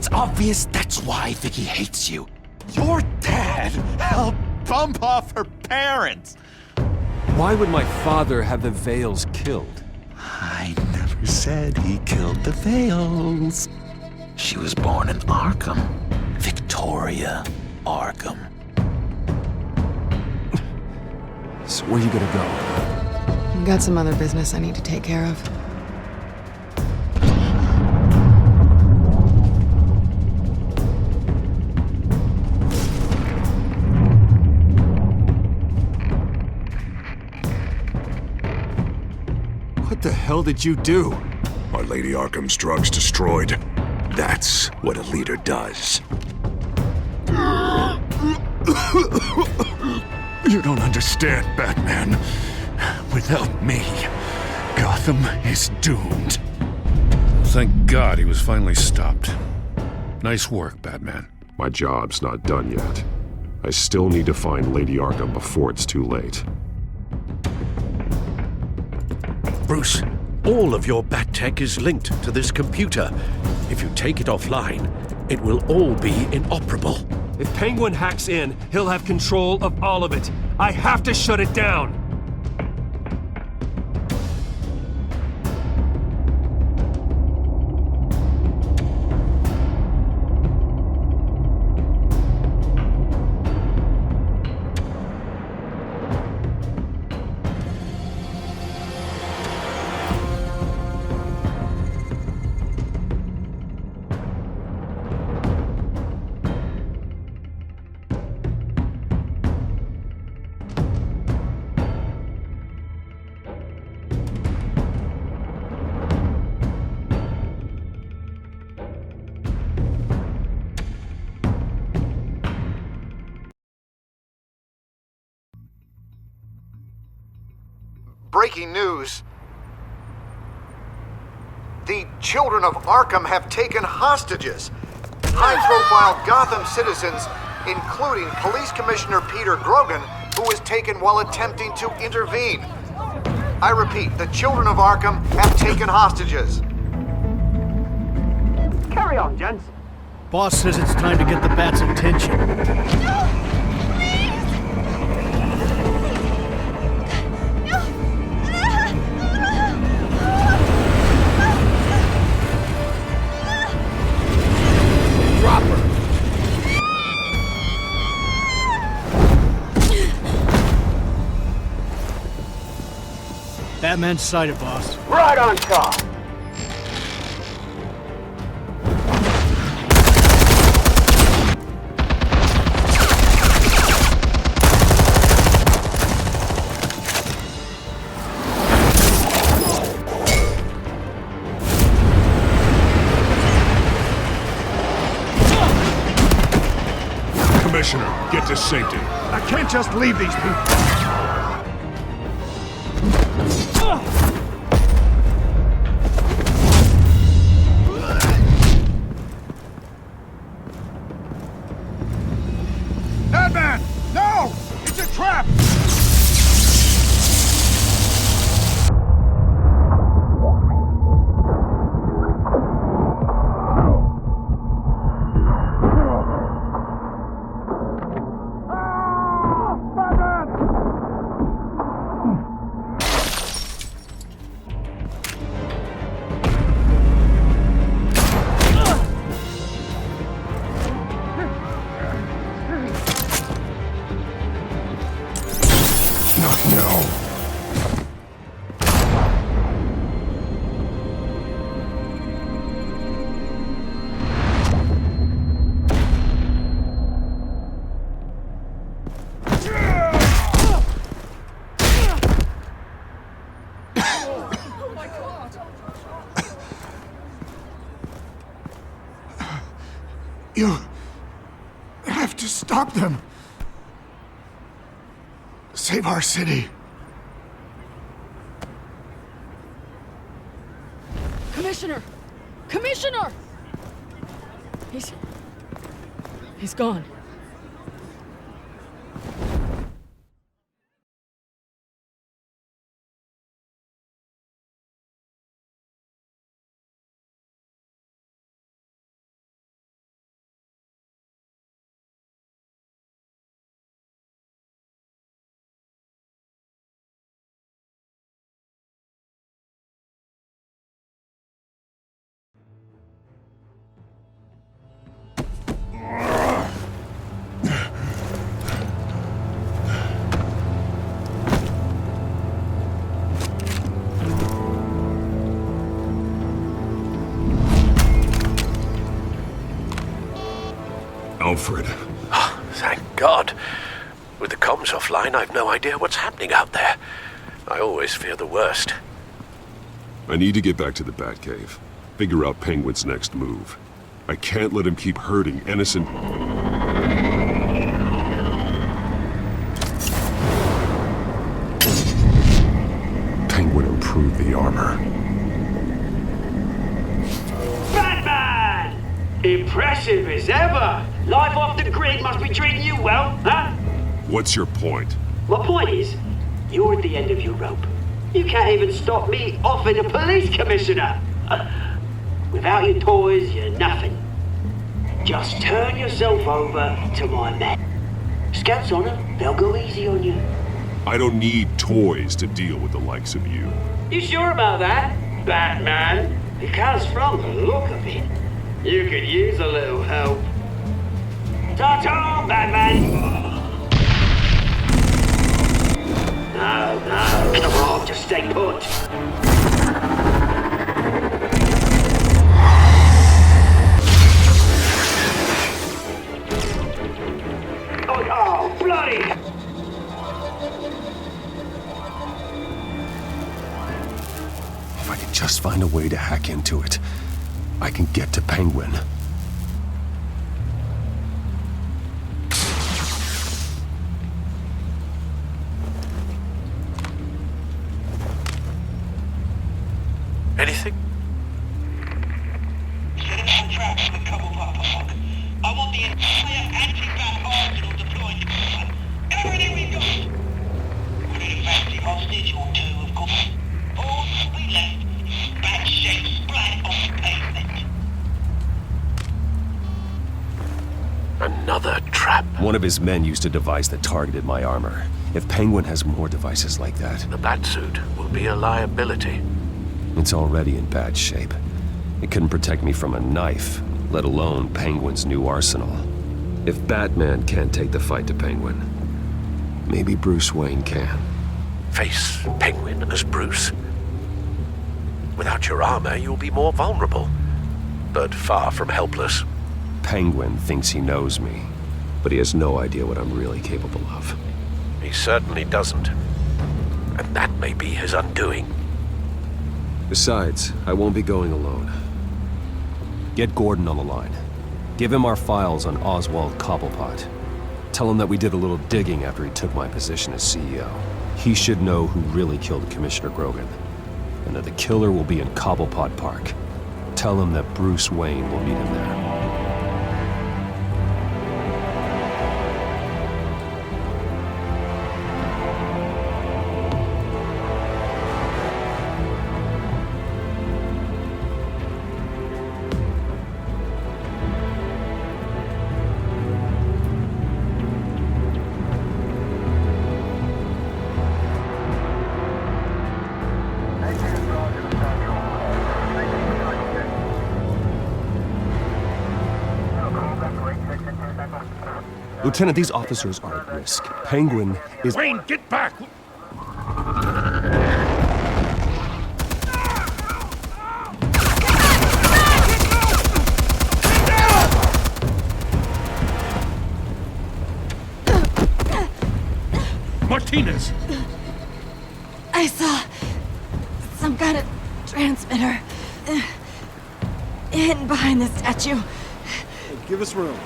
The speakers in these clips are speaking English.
It's obvious that's why Vicky hates you. Your dad helped bump off her parents. Why would my father have the Vales killed? I never said he killed the Vales. She was born in Arkham. Victoria Arkham. So where you gonna go? I've got some other business I need to take care of. What the hell did you do? Are Lady Arkham's drugs destroyed? That's what a leader does. You don't understand, Batman. Without me, Gotham is doomed. Thank God he was finally stopped. Nice work, Batman. My job's not done yet. I still need to find Lady Arkham before it's too late. Bruce, all of your bat tech is linked to this computer. If you take it offline, it will all be inoperable. If Penguin hacks in, he'll have control of all of it. I have to shut it down. Breaking news. The children of Arkham have taken hostages. High-profile Gotham citizens, including Police Commissioner Peter Grogan, who was taken while attempting to intervene. I repeat, the children of Arkham have taken hostages. Carry on, gents. Boss says it's time to get the Bat's attention. Batman's sighted, boss. Right on top. Commissioner, get to safety. I can't just leave these people. Batman! No! It's a trap! You have to stop them. Save our city. Commissioner! Commissioner! He's gone. Alfred. Thank God. With the comms offline, I've no idea what's happening out there. I always fear the worst. I need to get back to the Batcave. Figure out Penguin's next move. I can't let him keep hurting innocent... Penguin improved the armor. Batman! Impressive as ever. Life off the grid must be treating you well, huh? What's your point? My point is, you're at the end of your rope. You can't even stop me offing a police commissioner. Without your toys, you're nothing. Just turn yourself over to my men. Scouts on them, they'll go easy on you. I don't need toys to deal with the likes of you. You sure about that, Batman? Because from the look of it, you could use a little help. Ta-ta, Batman! No, come on, just stay put. Oh, bloody! If I could just find a way to hack into it, I can get to Penguin. Anything? Set up some traps for the Cobblepot. I want the entire anti-bat arsenal deployed. Everything we've got. We need a fancy hostage or two, of course. All that we left, bad shape splat on the pavement. Another trap. One of his men used a device that targeted my armor. If Penguin has more devices like that, The Batsuit will be a liability. it's already in bad shape. It couldn't protect me from a knife, let alone Penguin's new arsenal. If Batman can't take the fight to Penguin, maybe Bruce Wayne can. Face Penguin as Bruce. Without your armor, you'll be more vulnerable, but far from helpless. Penguin thinks he knows me, but he has no idea what I'm really capable of. He certainly doesn't. And that may be his undoing. Besides, I won't be going alone. Get Gordon on the line. Give him our files on Oswald Cobblepot. Tell him that we did a little digging after he took my position as CEO. He should know who really killed Commissioner Grogan, and that the killer will be in Cobblepot Park. Tell him that Bruce Wayne will meet him there. Lieutenant, these officers are at risk. Penguin is... Wayne, get back! Martinez! I saw some kind of transmitter hidden behind the statue. Give us room.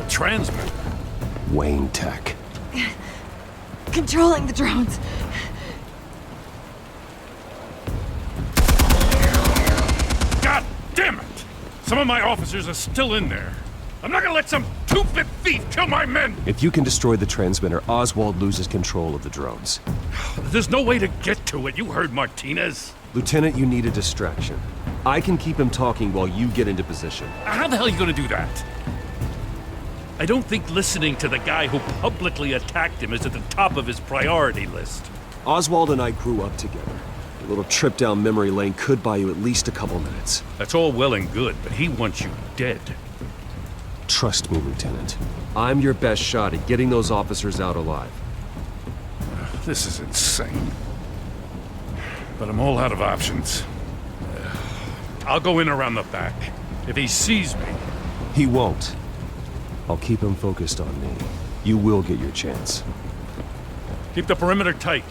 A transmitter? Wayne Tech. Controlling the drones. God damn it! Some of my officers are still in there. I'm not gonna let some two-bit thief kill my men! If you can destroy the transmitter, Oswald loses control of the drones. There's no way to get to it. You heard Martinez. Lieutenant, you need a distraction. I can keep him talking while you get into position. How the hell are you gonna do that? I don't think listening to the guy who publicly attacked him is at the top of his priority list. Oswald and I grew up together. A little trip down memory lane could buy you at least a couple minutes. That's all well and good, but he wants you dead. Trust me, Lieutenant. I'm your best shot at getting those officers out alive. This is insane. But I'm all out of options. I'll go in around the back. If he sees me... He won't. I'll keep him focused on me. You will get your chance. Keep the perimeter tight.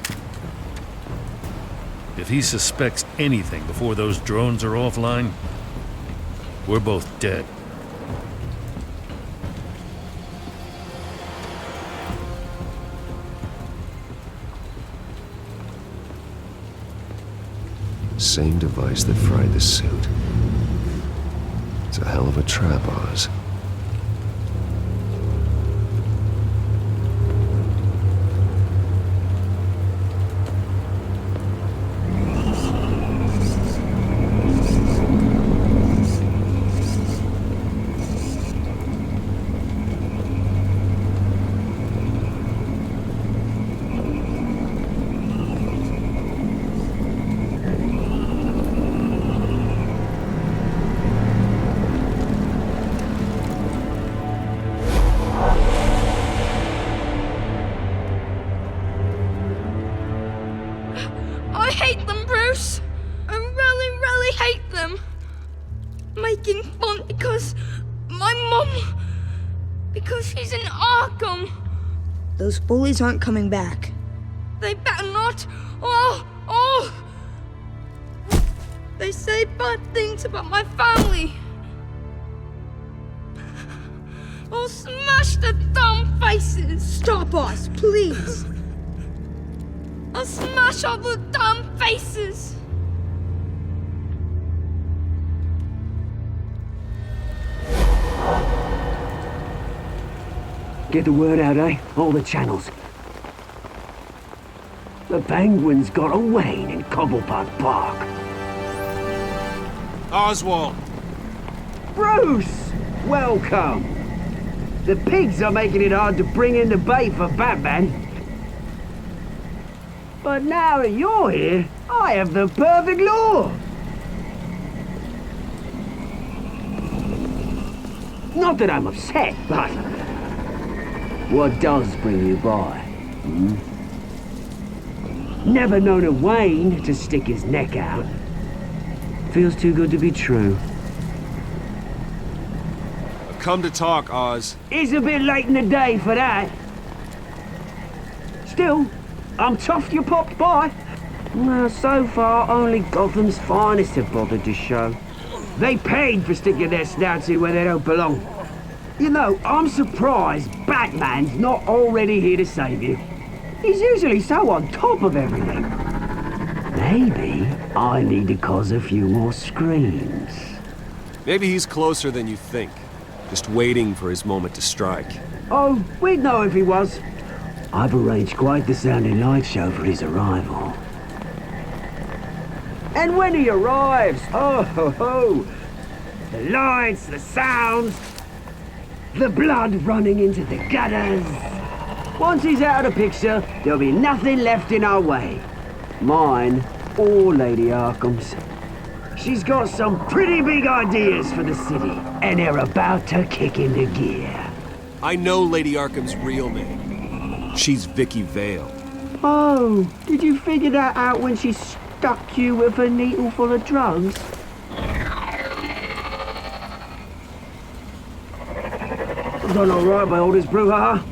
If he suspects anything before those drones are offline, we're both dead. Same device that fried the suit. It's a hell of a trap, Oz. I hate them, Bruce. I really, really hate them. Making fun because my mum... because she's in Arkham. Those bullies aren't coming back. They better not. They say bad things about my family. I'll smash the dumb faces. Stop us, please. I'll smash all the dumb faces. Get the word out, eh? All the channels. The Penguins got away in Cobblepot Park. Oswald! Bruce! Welcome! The pigs are making it hard to bring in the bait for Batman. But now that you're here, I have the perfect lure! Not that I'm upset, but... what does bring you by? Never known a Wayne to stick his neck out. Feels too good to be true. I've come to talk, Oz. It's a bit late in the day for that. Still, I'm chuffed you popped by. Well, so far, only Gotham's finest have bothered to show. They paid for sticking their snouts in where they don't belong. You know, I'm surprised Batman's not already here to save you. He's usually so on top of everything. Maybe I need to cause a few more screams. Maybe he's closer than you think. Just waiting for his moment to strike. Oh, we'd know if he was. I've arranged quite the sounding light show for his arrival. And when he arrives, oh ho ho! The lights, the sounds, the blood running into the gutters. Once he's out of the picture, there'll be nothing left in our way. Mine or Lady Arkham's. She's got some pretty big ideas for the city, and they're about to kick into gear. I know Lady Arkham's real name. She's Vicky Vale. Oh, did you figure that out when she stuck you with a needle full of drugs? Done all right by all this brouhaha.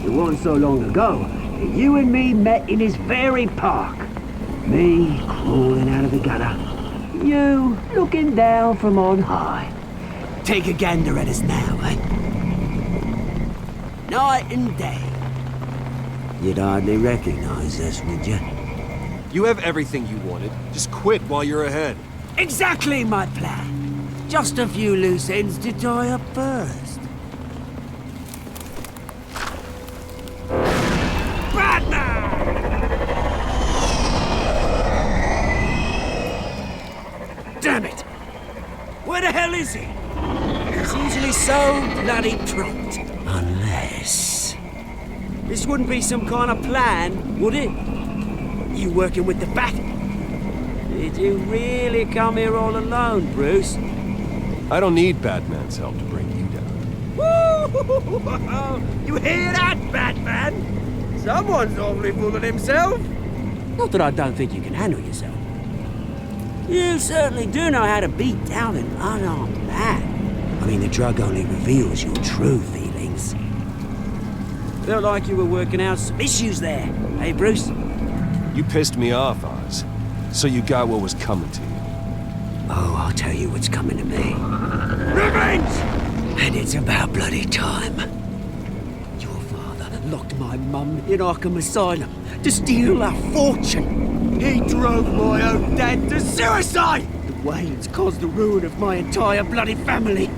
It wasn't so long ago that you and me met in this very park. Me crawling out of the gutter. You looking down from on high. Take a gander at us now, eh? Night and day. You'd hardly recognize us, would you? You have everything you wanted. Just quit while you're ahead. Exactly my plan. Just a few loose ends to tie up first. Batman! Damn it! Where the hell is he? He's usually so bloody prompt. Unless... this wouldn't be some kind of plan, would it? You working with the Bat? Did you really come here all alone, Bruce? I don't need Batman's help to bring you down. Woo! You hear that, Batman? Someone's awfully full of himself. Not that I don't think you can handle yourself. You certainly do know how to beat down an unarmed man. mean, the drug only reveals your true feelings. Felt like you were working out some issues there, hey, Bruce? You pissed me off, Oz. So you got what was coming to you. Oh, I'll tell you what's coming to me. Revenge! And it's about bloody time. Your father locked my mum in Arkham Asylum to steal our fortune. He drove my own dad to suicide! The Waynes caused the ruin of my entire bloody family.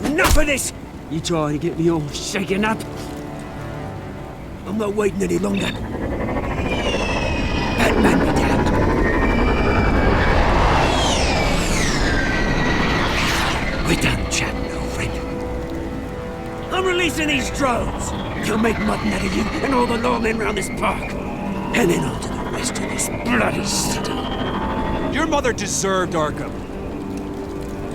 Enough of this! You trying to get me all shaken up? I'm not waiting any longer. Batman me down. We're done chatting, old friend. I'm releasing these drones. You'll make mutton out of you and all the lawmen round this park. And then on to the rest of this bloody city. Your mother deserved Arkham.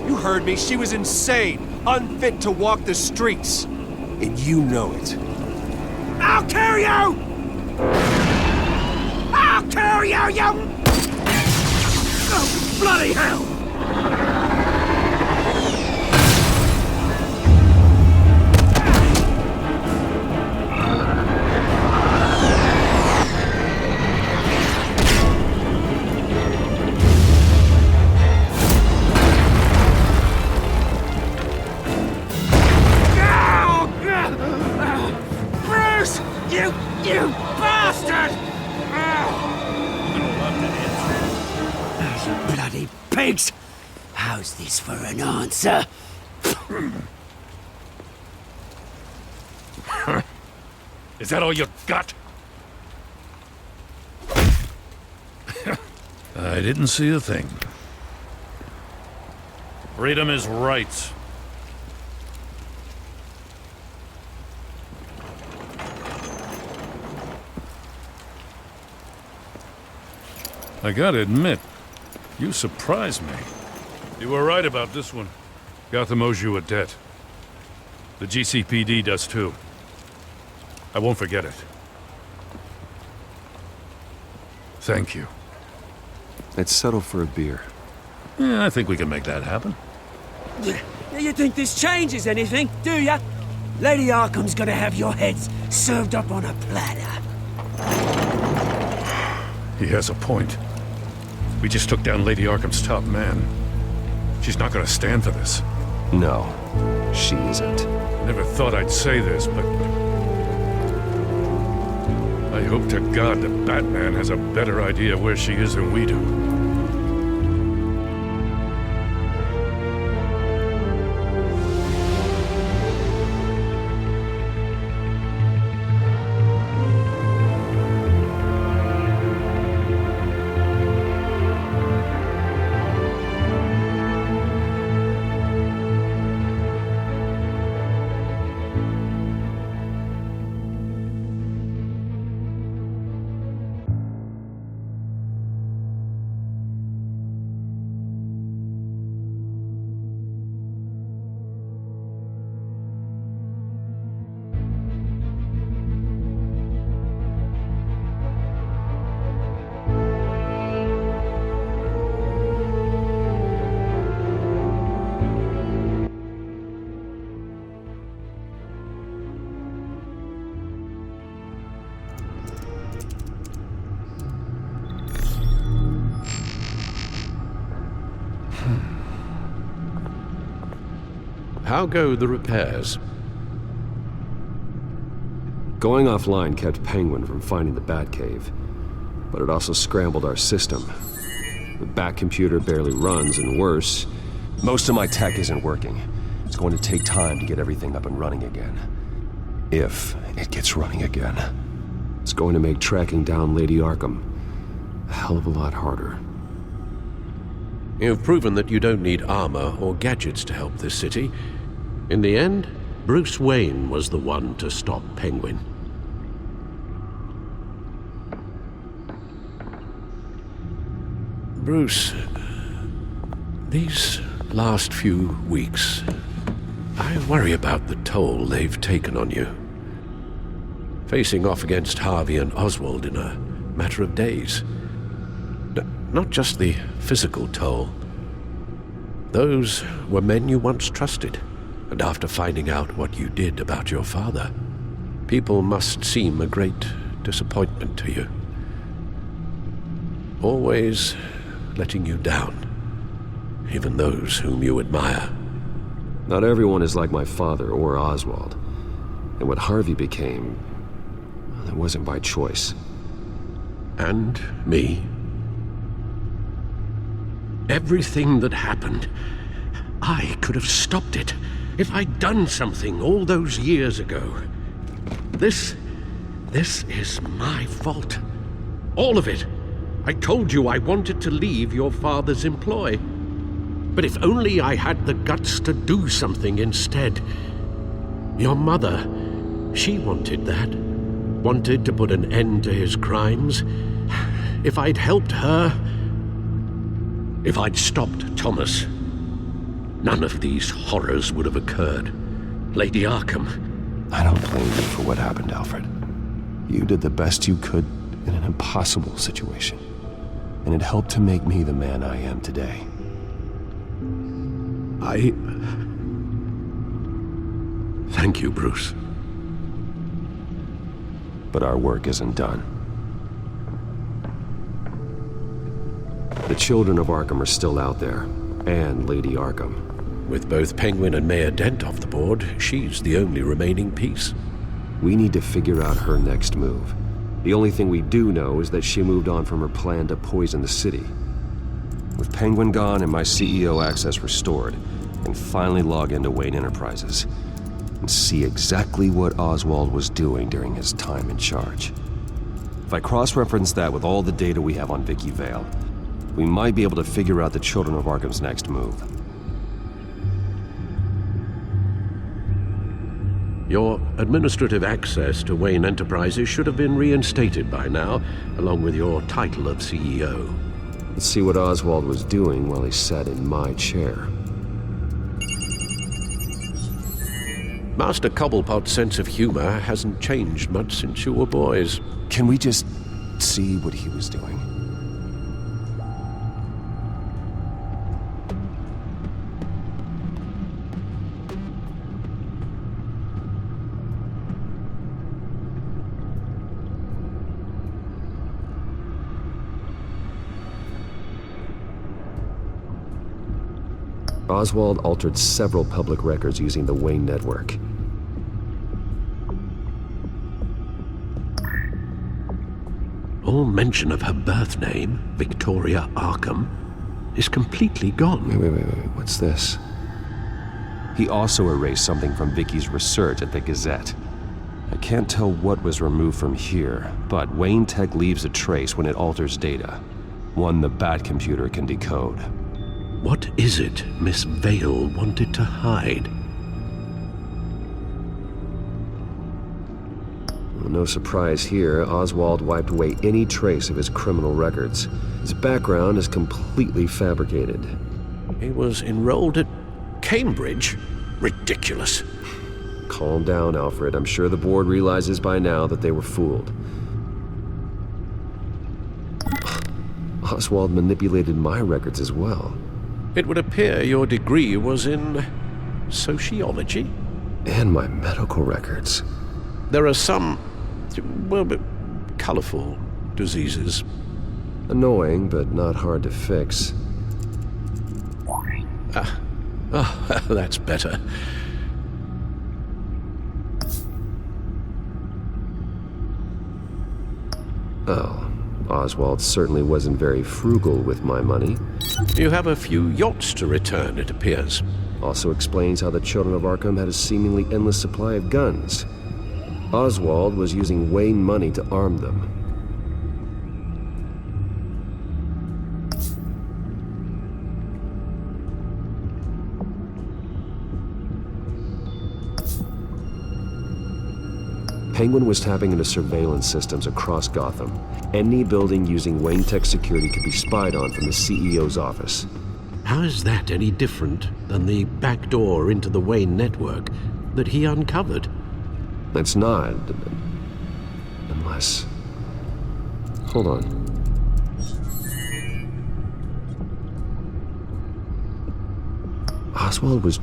You heard me. She was insane, unfit to walk the streets. And you know it. I'll carry you! I'll carry you, you... Oh, bloody hell! You bastard! You bloody pigs! How's this for an answer? Is that all you got? I didn't see a thing. Freedom is right. I gotta admit, you surprised me. You were right about this one. Gotham owes you a debt. The GCPD does too. I won't forget it. Thank you. Let's settle for a beer. Yeah, I think we can make that happen. You think this changes anything, do ya? Lady Arkham's gonna have your heads served up on a platter. He has a point. We just took down Lady Arkham's top man. She's not gonna stand for this. No, she isn't. Never thought I'd say this, but... I hope to God that Batman has a better idea where she is than we do. How go the repairs? Going offline kept Penguin from finding the Batcave, but it also scrambled our system. The Bat computer barely runs, and worse, most of my tech isn't working. It's going to take time to get everything up and running again. If it gets running again. It's going to make tracking down Lady Arkham a hell of a lot harder. You've proven that you don't need armor or gadgets to help this city. In the end, Bruce Wayne was the one to stop Penguin. Bruce, these last few weeks, I worry about the toll they've taken on you. Facing off against Harvey and Oswald in a matter of days. Not just the physical toll, Those were men you once trusted, and after finding out what you did about your father, people must seem a great disappointment to you. Always letting you down, even those whom you admire. Not everyone is like my father or Oswald. And what Harvey became, well, it wasn't by choice. And me. Everything that happened, I could have stopped it if I'd done something all those years ago. This is my fault. All of it. I told you I wanted to leave your father's employ. But if only I had the guts to do something instead. Your mother, she wanted that. Wanted to put an end to his crimes. If I'd helped her, if I'd stopped Thomas, none of these horrors would have occurred. Lady Arkham. I don't blame you for what happened, Alfred. You did the best you could in an impossible situation. And it helped to make me the man I am today. Thank you, Bruce. But our work isn't done. The children of Arkham are still out there, and Lady Arkham. With both Penguin and Mayor Dent off the board, she's the only remaining piece. We need to figure out her next move. The only thing we do know is that she moved on from her plan to poison the city. With Penguin gone and my CEO access restored, I can finally log into Wayne Enterprises and see exactly what Oswald was doing during his time in charge. If I cross-reference that with all the data we have on Vicky Vale, we might be able to figure out the Children of Arkham's next move. Your administrative access to Wayne Enterprises should have been reinstated by now, along with your title of CEO. Let's see what Oswald was doing while he sat in my chair. Master Cobblepot's sense of humor hasn't changed much since you were boys. Can we just see what he was doing? Oswald altered several public records using the Wayne network. All mention of her birth name, Victoria Arkham, is completely gone. Wait, what's this? He also erased something from Vicky's research at the Gazette. I can't tell what was removed from here, but Wayne Tech leaves a trace when it alters data. One the Bat computer can decode. What is it Miss Vale wanted to hide? Well, no surprise here, Oswald wiped away any trace of his criminal records. His background is completely fabricated. He was enrolled at Cambridge? Ridiculous. Calm down, Alfred. I'm sure the board realizes by now that they were fooled. Oswald manipulated my records as well. It would appear your degree was in sociology? And my medical records. There are some, well, colorful diseases. Annoying, but not hard to fix. That's better. Oh, Oswald certainly wasn't very frugal with my money. You have a few yachts to return, it appears. Also explains how the Children of Arkham had a seemingly endless supply of guns. Oswald was using Wayne money to arm them. Penguin was tapping into surveillance systems across Gotham. Any building using Wayne Tech security could be spied on from the CEO's office. How is that any different than the back door into the Wayne network that he uncovered? It's not. Unless... Hold on. Oswald was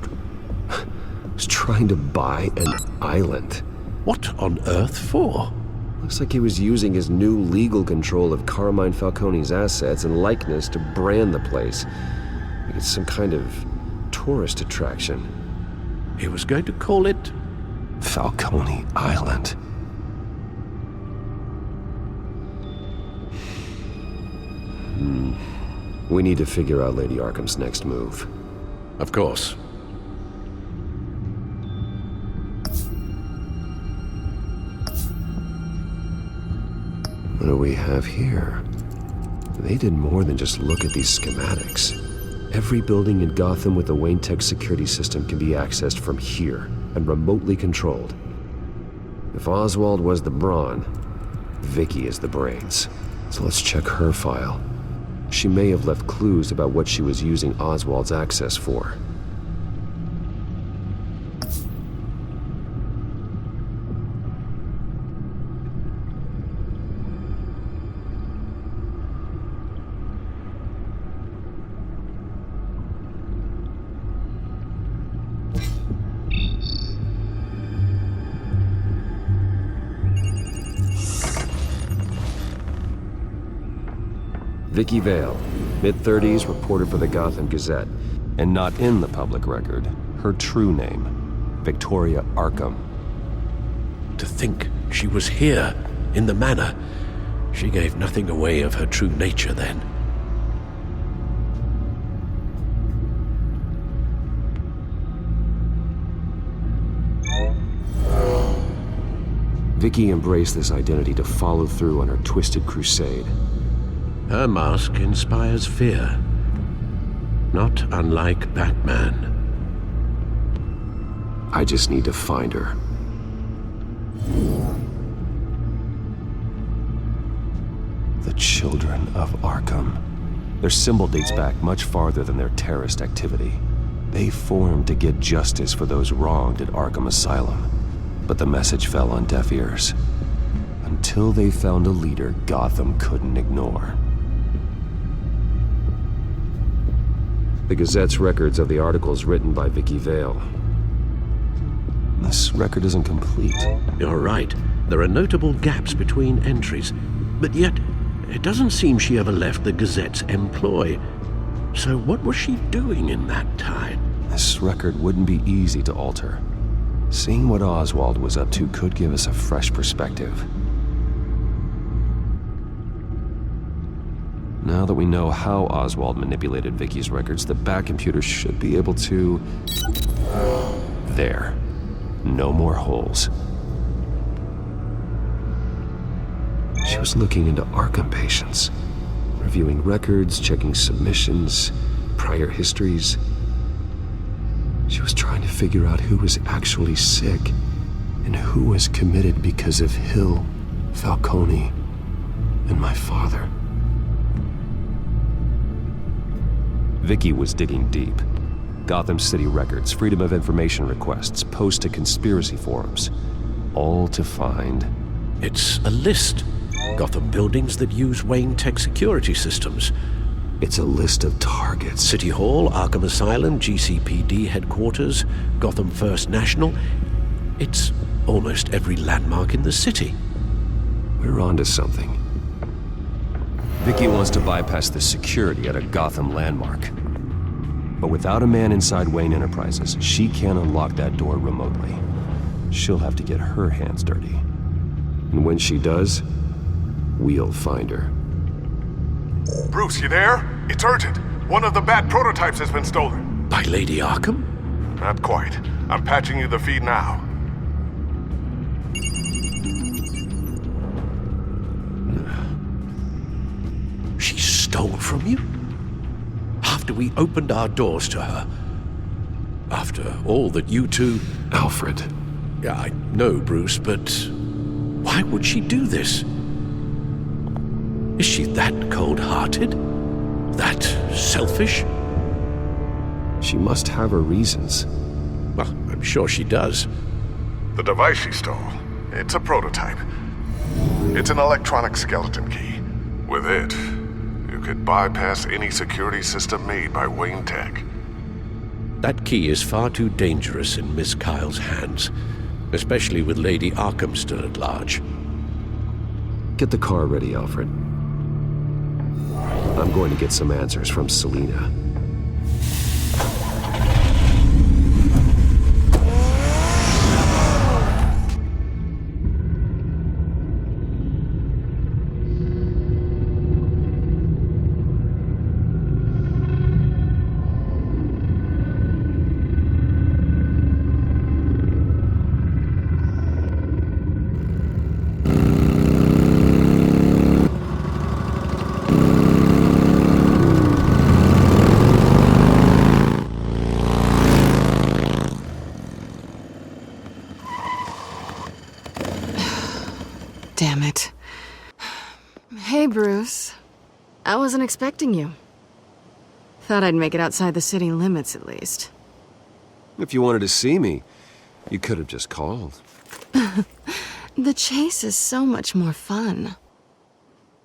trying to buy an island. What on earth for? Looks like he was using his new legal control of Carmine Falcone's assets and likeness to brand the place. Like it's some kind of tourist attraction. He was going to call it Falcone Island. We need to figure out Lady Arkham's next move. Of course. What do we have here? They did more than just look at these schematics. Every building in Gotham with the Wayne Tech security system can be accessed from here and remotely controlled. If Oswald was the brawn, Vicky is the brains. So let's check her file. She may have left clues about what she was using Oswald's access for. Vicky Vale, mid-30s, reporter for the Gotham Gazette. And not in the public record, her true name, Victoria Arkham. To think she was here, in the manor. She gave nothing away of her true nature then. Vicky embraced this identity to follow through on her twisted crusade. Her mask inspires fear. Not unlike Batman. I just need to find her. The Children of Arkham. Their symbol dates back much farther than their terrorist activity. They formed to get justice for those wronged at Arkham Asylum. But the message fell on deaf ears. Until they found a leader Gotham couldn't ignore. The Gazette's records of the articles written by Vicky Vale. This record isn't complete. You're right. There are notable gaps between entries. But yet, it doesn't seem she ever left the Gazette's employ. So what was she doing in that time? This record wouldn't be easy to alter. Seeing what Oswald was up to could give us a fresh perspective. Now that we know how Oswald manipulated Vicky's records, the Bat computer should be able to... There. No more holes. She was looking into Arkham patients, reviewing records, checking submissions, prior histories. She was trying to figure out who was actually sick and who was committed because of Hill, Falcone, and my father. Vicky was digging deep. Gotham City records, Freedom of Information requests, posts to conspiracy forums. All to find... It's a list. Gotham buildings that use Wayne Tech security systems. It's a list of targets. City Hall, Arkham Asylum, GCPD headquarters, Gotham First National. It's almost every landmark in the city. We're onto something. Vicky wants to bypass the security at a Gotham landmark. But without a man inside Wayne Enterprises, she can't unlock that door remotely. She'll have to get her hands dirty. And when she does, we'll find her. Bruce, you there? It's urgent. One of the Bat prototypes has been stolen. By Lady Arkham? Not quite. I'm patching you the feed now. She stole from you? After we opened our doors to her? After all that you two... Alfred. Yeah, I know, Bruce, but why would she do this? Is she that cold-hearted? That selfish? She must have her reasons. Well, I'm sure she does. The device she stole, it's a prototype. It's an electronic skeleton key. With it, you could bypass any security system made by Wayne Tech. That key is far too dangerous in Miss Kyle's hands, especially with Lady Arkham still at large. Get the car ready, Alfred. I'm going to get some answers from Selina. Damn it. Hey, Bruce. I wasn't expecting you. Thought I'd make it outside the city limits, at least. If you wanted to see me, you could have just called. The chase is so much more fun.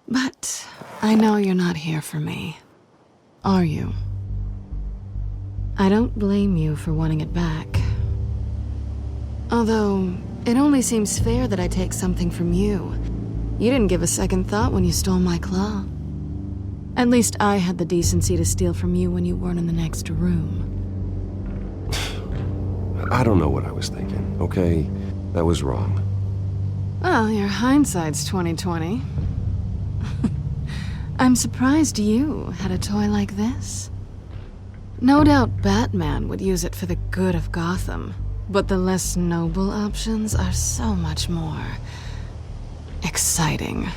But I know you're not here for me. Are you? I don't blame you for wanting it back. Although, it only seems fair that I take something from you. You didn't give a second thought when you stole my claw. At least I had the decency to steal from you when you weren't in the next room. I don't know what I was thinking, okay? That was wrong. Well, your hindsight's 20/20. I'm surprised you had a toy like this. No doubt Batman would use it for the good of Gotham, but the less noble options are so much more exciting.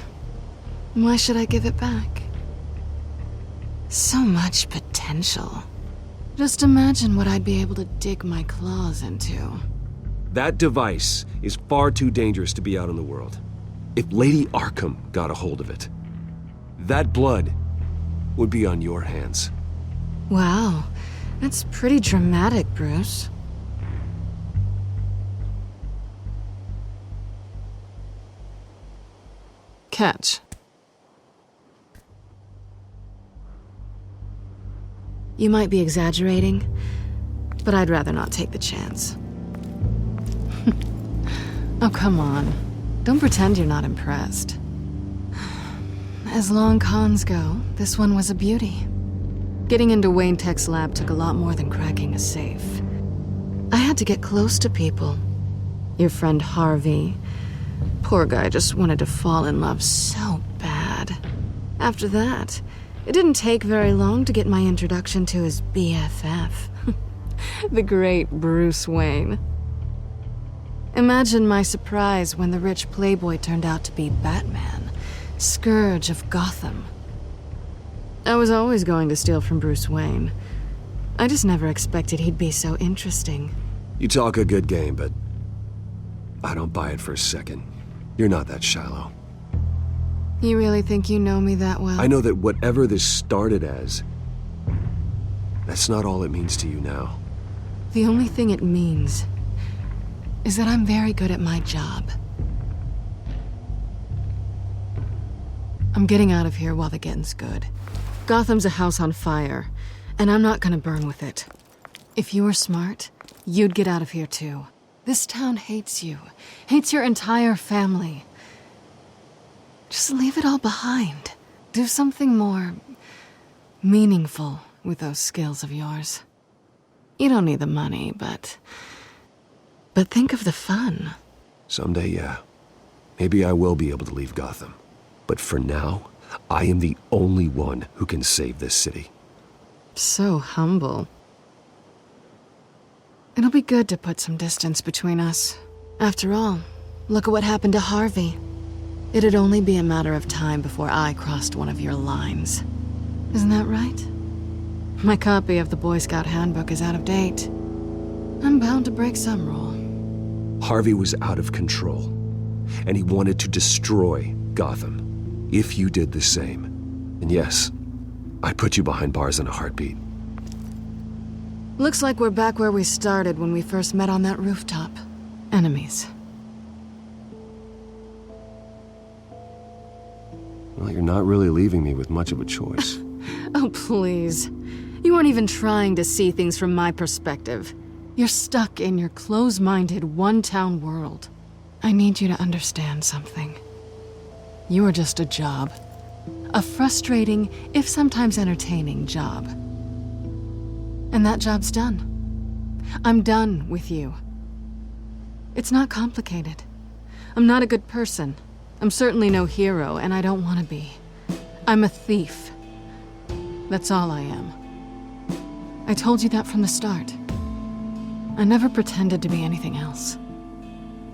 Why should I give it back? So much potential. Just imagine what I'd be able to dig my claws into. That device is far too dangerous to be out in the world. If Lady Arkham got a hold of it, that blood would be on your hands. Wow, that's pretty dramatic, Bruce. Catch. You might be exaggerating, but I'd rather not take the chance. Oh, come on. Don't pretend you're not impressed. As long cons go, this one was a beauty. Getting into Wayne Tech's lab took a lot more than cracking a safe. I had to get close to people. Your friend Harvey. Poor guy just wanted to fall in love so bad. After that, it didn't take very long to get my introduction to his BFF. The great Bruce Wayne. Imagine my surprise when the rich playboy turned out to be Batman, Scourge of Gotham. I was always going to steal from Bruce Wayne. I just never expected he'd be so interesting. You talk a good game, but I don't buy it for a second. You're not that shallow. You really think you know me that well? I know that whatever this started as, that's not all it means to you now. The only thing it means is that I'm very good at my job. I'm getting out of here while the getting's good. Gotham's a house on fire, and I'm not gonna burn with it. If you were smart, you'd get out of here too. This town hates you, hates your entire family. Just leave it all behind. Do something more meaningful with those skills of yours. You don't need the money, but think of the fun. Someday, yeah. Maybe I will be able to leave Gotham. But for now, I am the only one who can save this city. So humble. It'll be good to put some distance between us. After all, look at what happened to Harvey. It'd only be a matter of time before I crossed one of your lines. Isn't that right? My copy of the Boy Scout handbook is out of date. I'm bound to break some rule. Harvey was out of control, and he wanted to destroy Gotham. If you did the same, and yes, I'd put you behind bars in a heartbeat. Looks like we're back where we started when we first met on that rooftop. Enemies. Well, you're not really leaving me with much of a choice. Oh, please. You aren't even trying to see things from my perspective. You're stuck in your close-minded, one-town world. I need you to understand something. You are just a job. A frustrating, if sometimes entertaining job. And that job's done. I'm done with you. It's not complicated. I'm not a good person. I'm certainly no hero, and I don't want to be. I'm a thief. That's all I am. I told you that from the start. I never pretended to be anything else.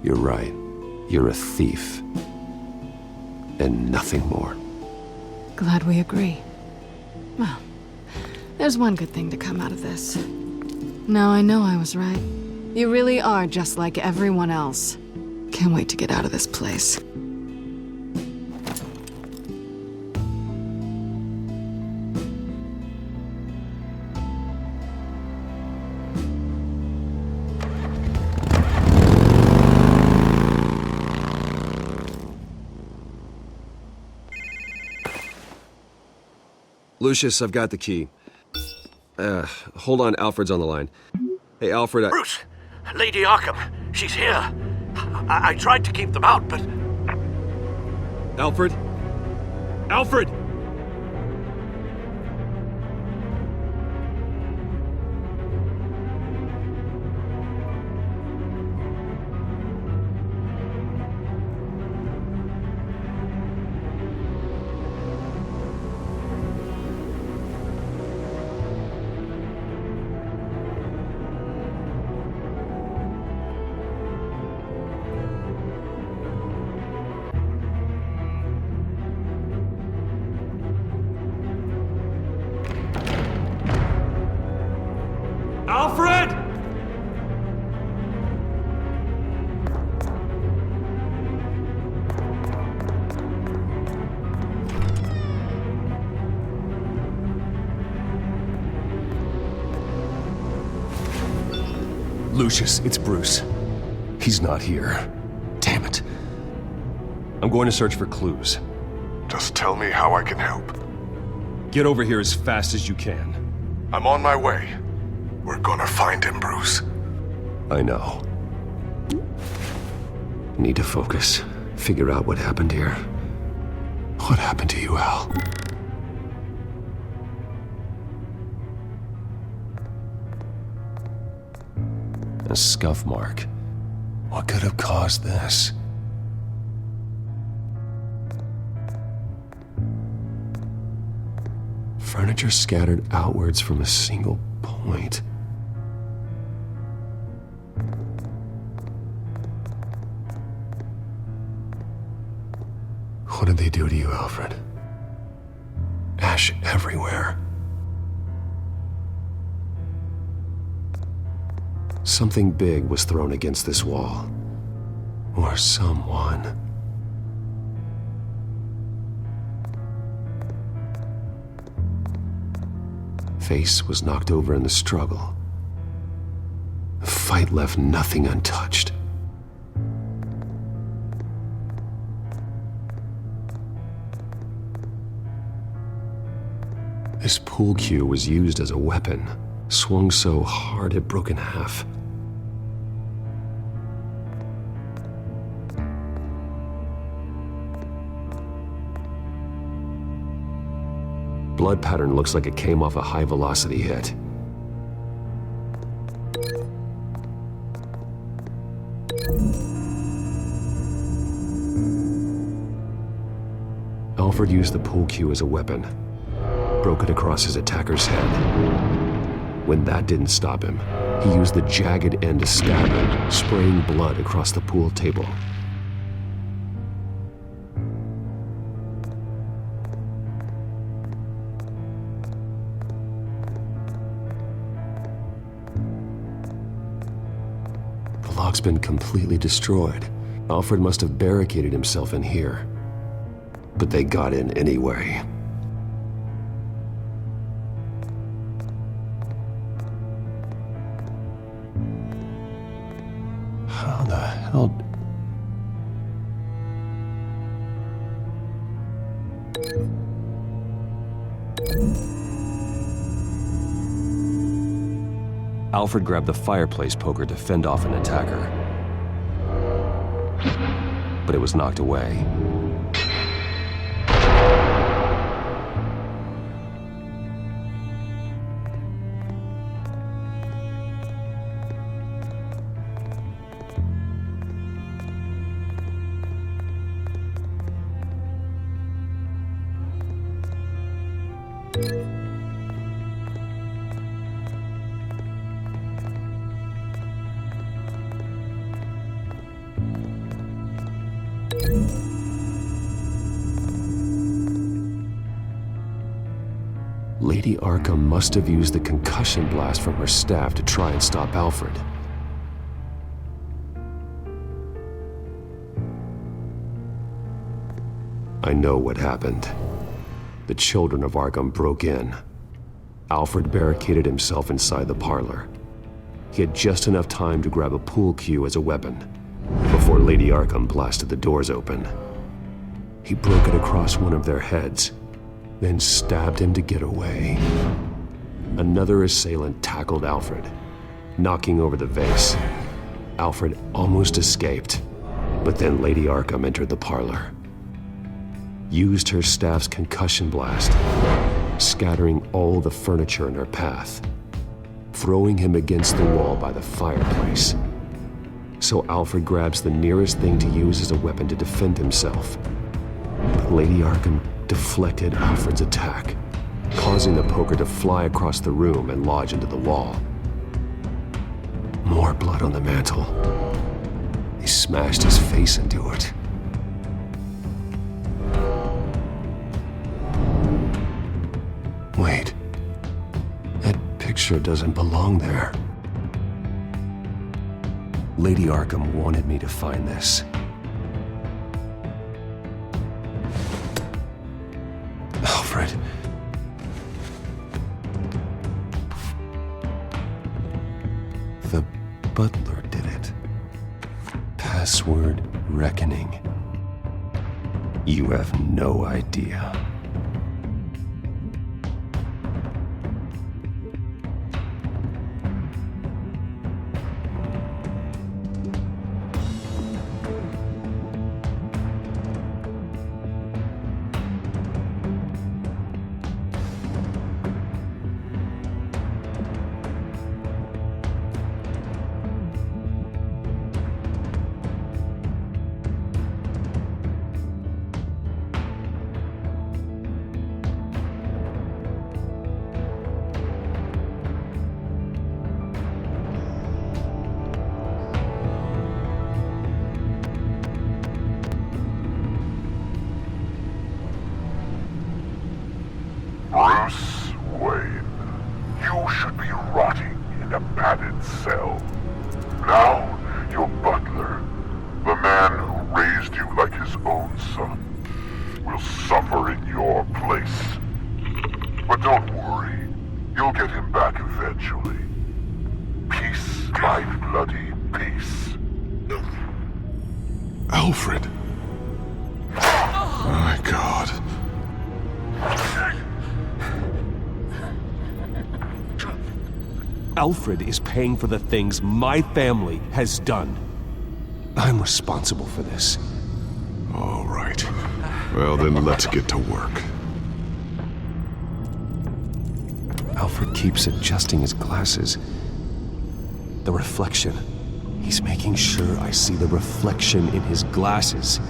You're right. You're a thief. And nothing more. Glad we agree. Well, there's one good thing to come out of this. Now I know I was right. You really are just like everyone else. Can't wait to get out of this place. Lucius, I've got the key. Hold on, Alfred's on the line. Hey, Alfred, Bruce! Lady Arkham, she's here. I tried to keep them out, but... Alfred? Alfred! Alfred! Lucius, it's Bruce. He's not here. Damn it. I'm going to search for clues. Just tell me how I can help. Get over here as fast as you can. I'm on my way. We're gonna find him, Bruce. I know. Need to focus. Figure out what happened here. What happened to you, Al? A scuff mark. What could have caused this? Furniture scattered outwards from a single point. What did they do to you, Alfred? Ash everywhere. Something big was thrown against this wall. Or someone. Face was knocked over in the struggle. The fight left nothing untouched. This pool cue was used as a weapon, swung so hard it broke in half. Blood pattern looks like it came off a high-velocity hit. Alfred used the pool cue as a weapon. Broke it across his attacker's head. When that didn't stop him, he used the jagged end to stab him, spraying blood across the pool table. The lock's been completely destroyed. Alfred must have barricaded himself in here. But they got in anyway. How the hell... Alfred grabbed the fireplace poker to fend off an attacker. But it was knocked away. Lady Arkham must have used the concussion blast from her staff to try and stop Alfred. I know what happened. The children of Arkham broke in. Alfred barricaded himself inside the parlor. He had just enough time to grab a pool cue as a weapon before Lady Arkham blasted the doors open. He broke it across one of their heads, then stabbed him to get away. Another assailant tackled Alfred, knocking over the vase. Alfred almost escaped, but then Lady Arkham entered the parlor, used her staff's concussion blast, scattering all the furniture in her path, throwing him against the wall by the fireplace. So Alfred grabs the nearest thing to use as a weapon to defend himself. But Lady Arkham deflected Alfred's attack, causing the poker to fly across the room and lodge into the wall. More blood on the mantel. He smashed his face into it. Wait. That picture doesn't belong there. Lady Arkham wanted me to find this. Alfred. The butler did it. Password reckoning. You have no idea. Bruce Wayne, you should be rotting in a padded cell. Now, your butler, the man who raised you like his own son, will suffer in your place. But don't worry, you'll get him back eventually. Peace, my bloody peace. Alfred. My God. Alfred is paying for the things my family has done. I'm responsible for this. All right. Well, then let's get to work. Alfred keeps adjusting his glasses. The reflection. He's making sure I see the reflection in his glasses.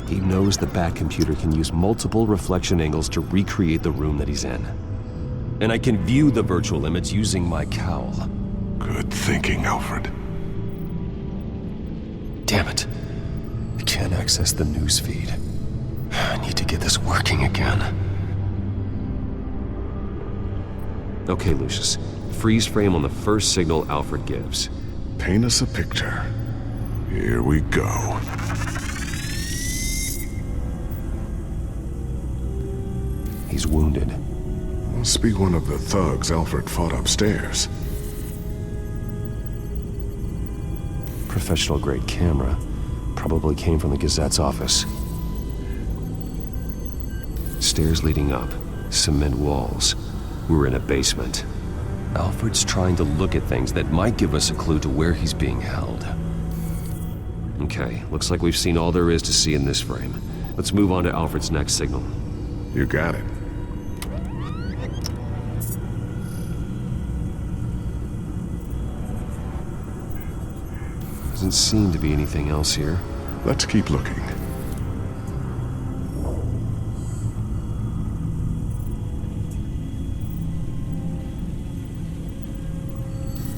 He knows the Batcomputer can use multiple reflection angles to recreate the room that he's in. And I can view the virtual limits using my cowl. Good thinking, Alfred. Damn it. I can't access the news feed. I need to get this working again. Okay, Lucius. Freeze frame on the first signal Alfred gives. Paint us a picture. Here we go. He's wounded. Must be one of the thugs Alfred fought upstairs. Professional-grade camera. Probably came from the Gazette's office. Stairs leading up. Cement walls. We're in a basement. Alfred's trying to look at things that might give us a clue to where he's being held. Okay, looks like we've seen all there is to see in this frame. Let's move on to Alfred's next signal. You got it. Doesn't seem to be anything else here. Let's keep looking.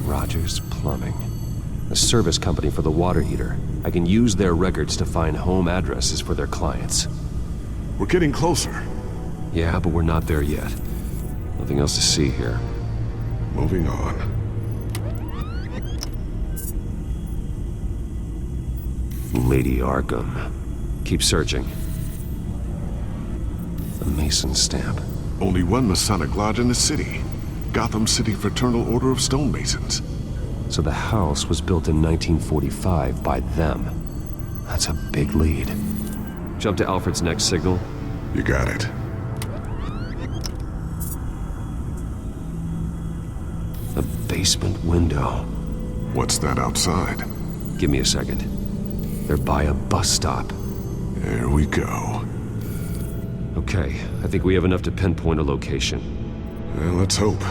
Rogers Plumbing. A service company for the water heater. I can use their records to find home addresses for their clients. We're getting closer. Yeah, but we're not there yet. Nothing else to see here. Moving on. Lady Arkham. Keep searching. The Mason stamp. Only one Masonic lodge in the city. Gotham City Fraternal Order of Stonemasons. So the house was built in 1945 by them. That's a big lead. Jump to Alfred's next signal. You got it. A basement window. What's that outside? Give me a second. They're by a bus stop. There we go. Okay, I think we have enough to pinpoint a location. Well, let's hope.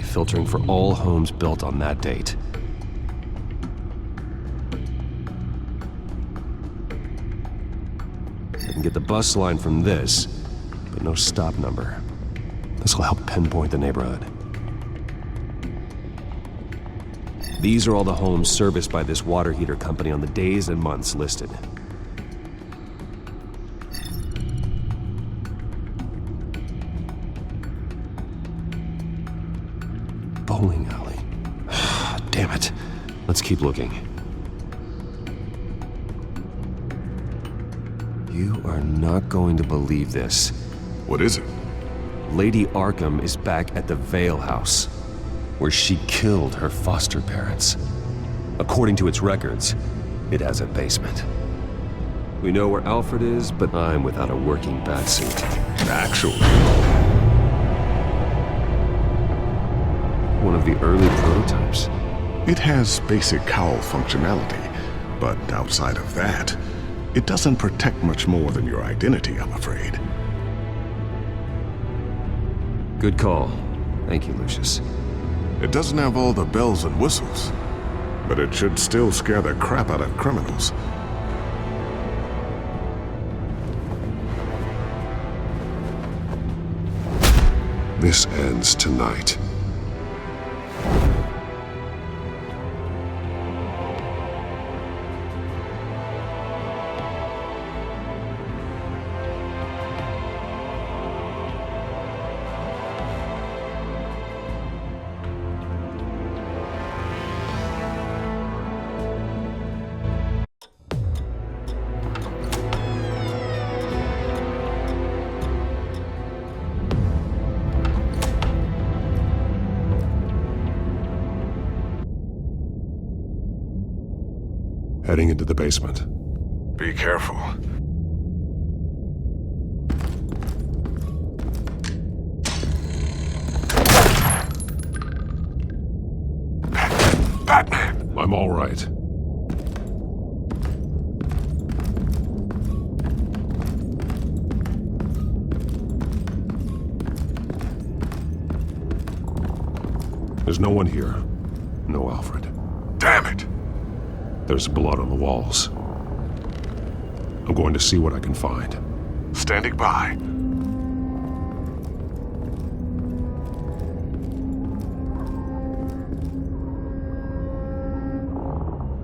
Filtering for all homes built on that date. I can get the bus line from this, but no stop number. This will help pinpoint the neighborhood. These are all the homes serviced by this water heater company on the days and months listed. Bowling alley. Damn it. Let's keep looking. You are not going to believe this. What is it? Lady Arkham is back at the Vale House, where she killed her foster parents. According to its records, it has a basement. We know where Alfred is, but I'm without a working batsuit. Actually. One of the early prototypes. It has basic cowl functionality, but outside of that, it doesn't protect much more than your identity, I'm afraid. Good call. Thank you, Lucius. It doesn't have all the bells and whistles, but it should still scare the crap out of criminals. This ends tonight. Heading into the basement. Be careful. Batman! I'm all right. There's no one here. No Alfred. Damn it! There's blood on the walls. I'm going to see what I can find. Standing by.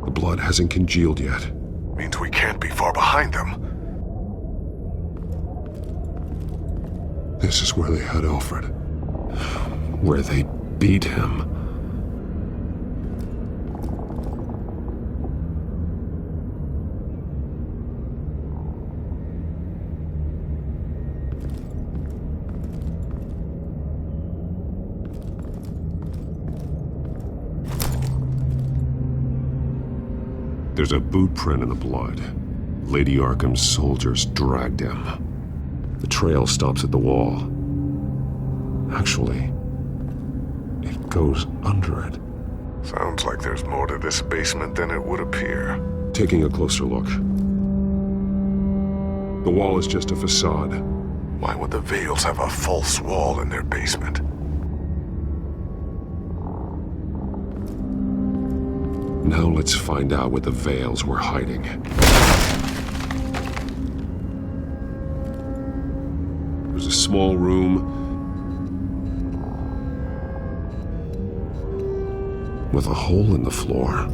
The blood hasn't congealed yet. Means we can't be far behind them. This is where they had Alfred. Where they beat him. There's a boot print in the blood. Lady Arkham's soldiers dragged him. The trail stops at the wall. Actually, it goes under it. Sounds like there's more to this basement than it would appear. Taking a closer look. The wall is just a facade. Why would the Vales have a false wall in their basement? Now let's find out what the Vales were hiding. There's a small room with a hole in the floor.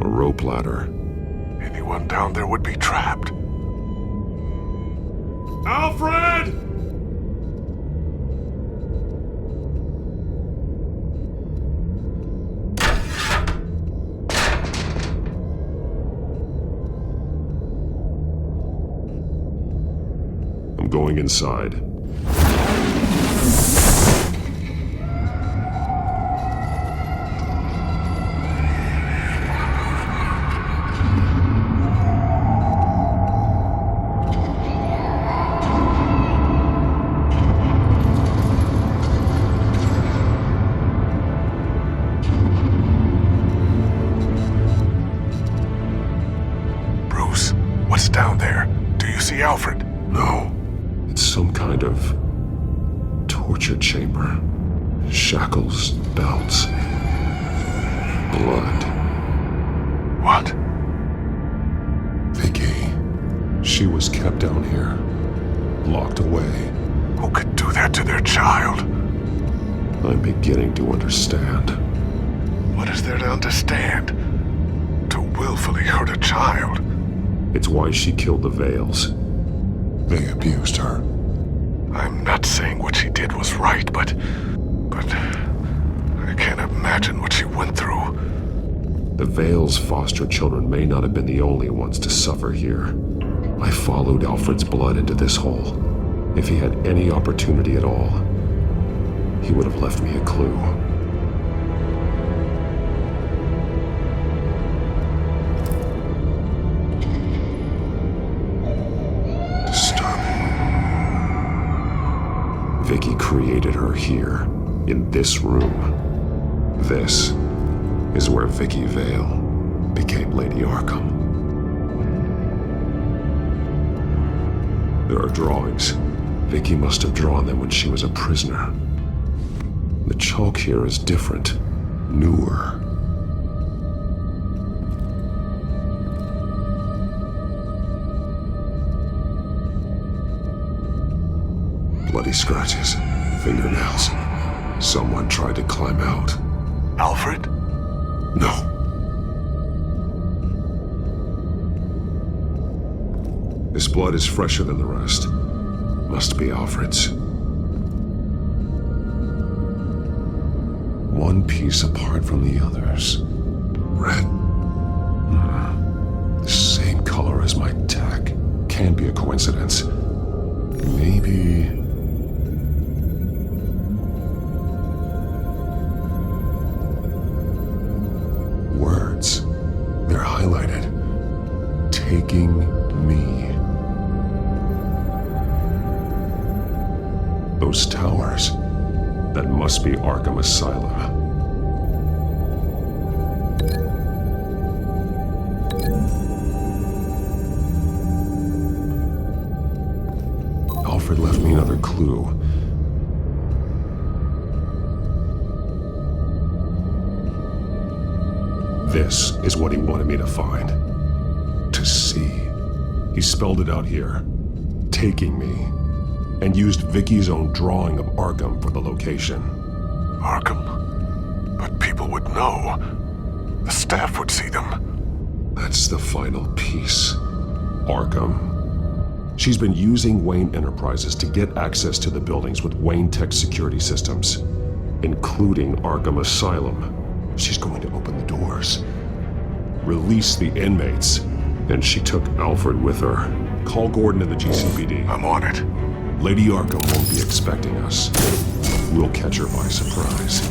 A rope ladder. Anyone down there would be trapped. Alfred! I'm going inside. Bruce, what's down there? Do you see Alfred? No. It's some kind of torture chamber. Shackles, belts, blood. What? Vicky. She was kept down here, locked away. Who could do that to their child? I'm beginning to understand. What is there to understand? To willfully hurt a child? It's why she killed the Vales. They abused her. I'm not saying what she did was right, but I can't imagine what she went through. The Vales' foster children may not have been the only ones to suffer here. I followed Alfred's blood into this hole. If he had any opportunity at all, he would have left me a clue. Vicky created her here, in this room. This is where Vicky Vale became Lady Arkham. There are drawings. Vicky must have drawn them when she was a prisoner. The chalk here is different, newer. Bloody scratches, fingernails. Someone tried to climb out. Alfred? No. This blood is fresher than the rest. Must be Alfred's. One piece apart from the others. Red. The same color as my tech. Can't be a coincidence. Maybe... words. They're highlighted. Taking me. Those towers. That must be Arkham Asylum. Alfred left me another clue. This is what he wanted me to find. To see. He spelled it out here. Taking me. And used Vicky's own drawing of Arkham for the location. Arkham? But people would know. The staff would see them. That's the final piece. Arkham. She's been using Wayne Enterprises to get access to the buildings with Wayne Tech security systems, including Arkham Asylum. She's going to open the doors, release the inmates, and she took Alfred with her. Call Gordon in the GCPD. I'm on it. Lady Arkham won't be expecting us. We'll catch her by surprise.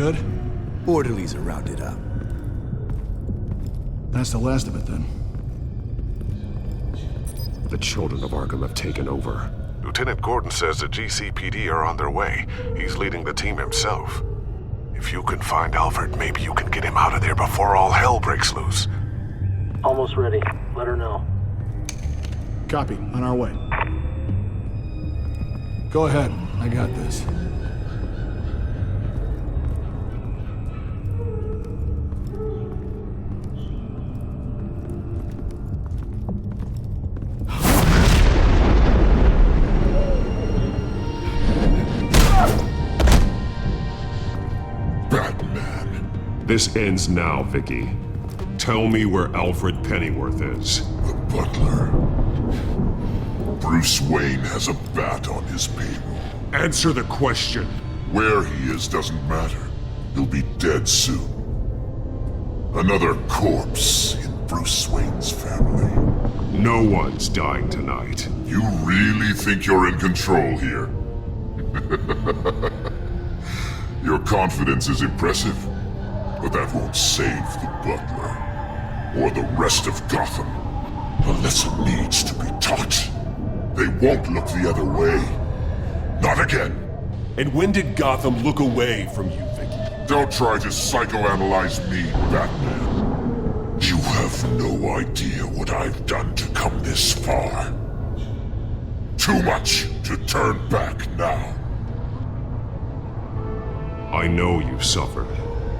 good? Orderlies are rounded up. That's the last of it, then. The children of Arkham have taken over. Lieutenant Gordon says the GCPD are on their way. He's leading the team himself. If you can find Alfred, maybe you can get him out of there before all hell breaks loose. Almost ready. Let her know. Copy. On our way. Go ahead. I got this. This ends now, Vicky. Tell me where Alfred Pennyworth is. The butler. Bruce Wayne has a bat on his payroll. Answer the question. Where he is doesn't matter. He'll be dead soon. Another corpse in Bruce Wayne's family. No one's dying tonight. You really think you're in control here? Your confidence is impressive. But that won't save the butler, or the rest of Gotham. A lesson needs to be taught. They won't look the other way. Not again. And when did Gotham look away from you, Vicky? Don't try to psychoanalyze me, Batman. You have no idea what I've done to come this far. Too much to turn back now. I know you've suffered.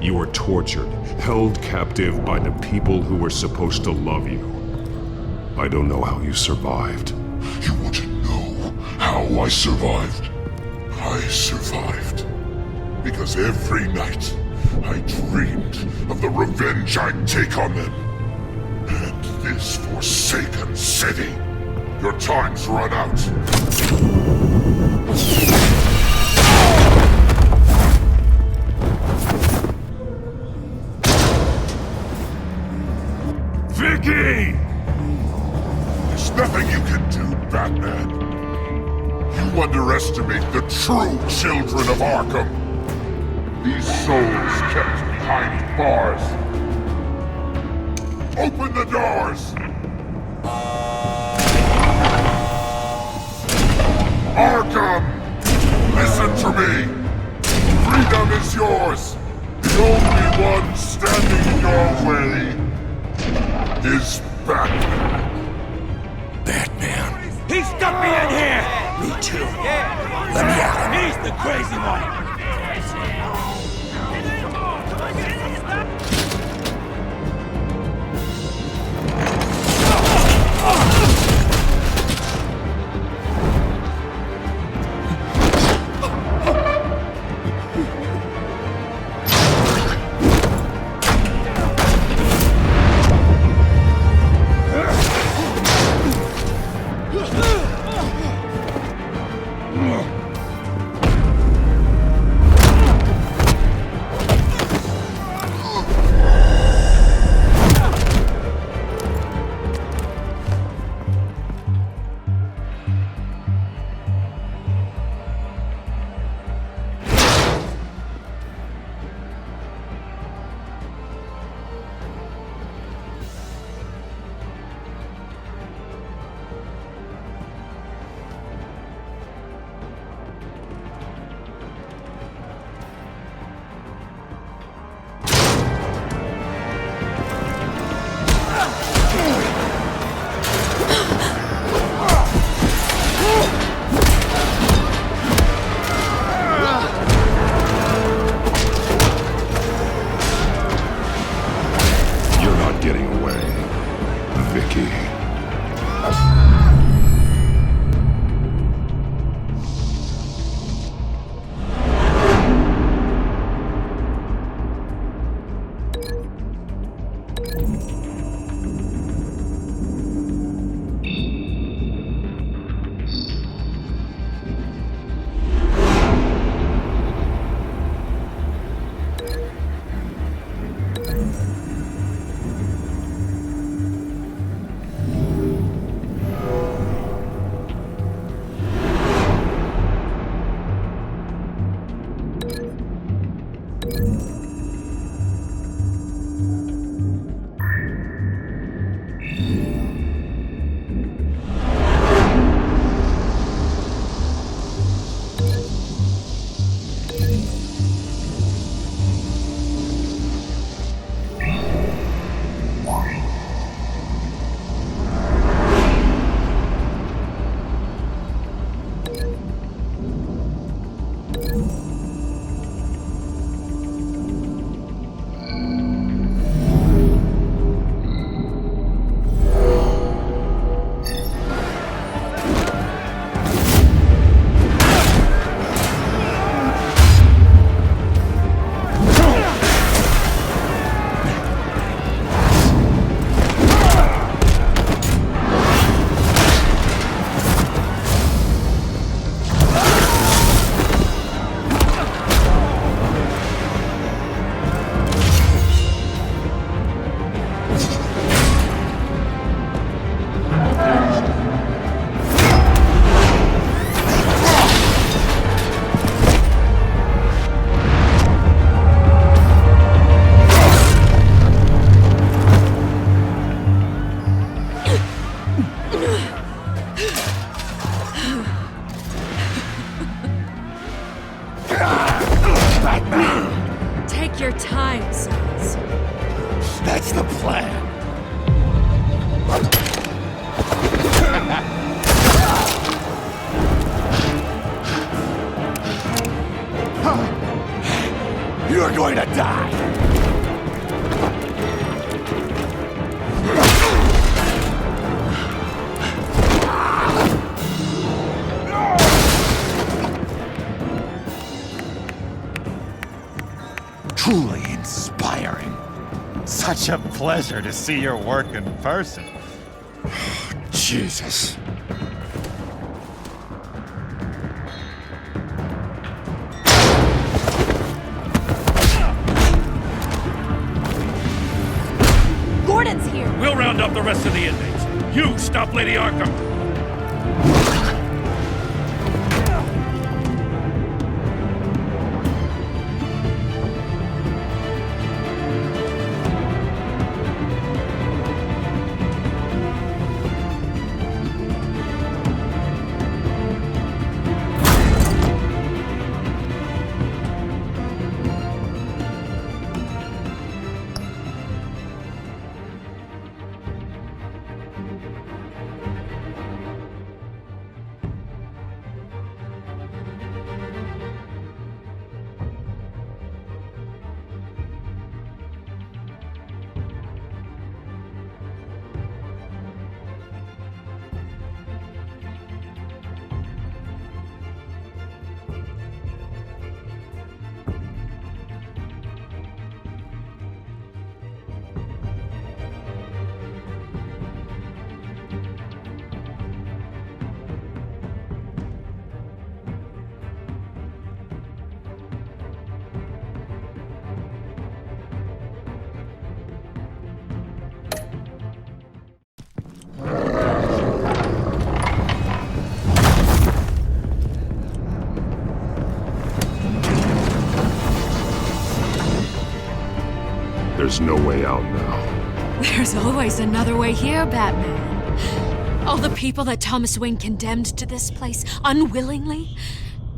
You were tortured, held captive by the people who were supposed to love you. I don't know how you survived. You want to know how I survived? I survived because every night I dreamed of the revenge I'd take on them. And this forsaken city. Your time's run out. Vicky! There's nothing you can do, Batman. You underestimate the true children of Arkham. These souls kept behind bars. Open the doors! Arkham! Listen to me! Freedom is yours! The only one standing in your way is Batman. Batman. He stuck me in here! Me too. Let me out. He's the crazy one. Take your time, sons. That's the plan. You're going to die! Truly inspiring. Such a pleasure to see your work in person. Jesus. Gordon's here! We'll round up the rest of the inmates. You stop Lady Arkham! There's no way out now. There's always another way here, Batman. All the people that Thomas Wayne condemned to this place unwillingly,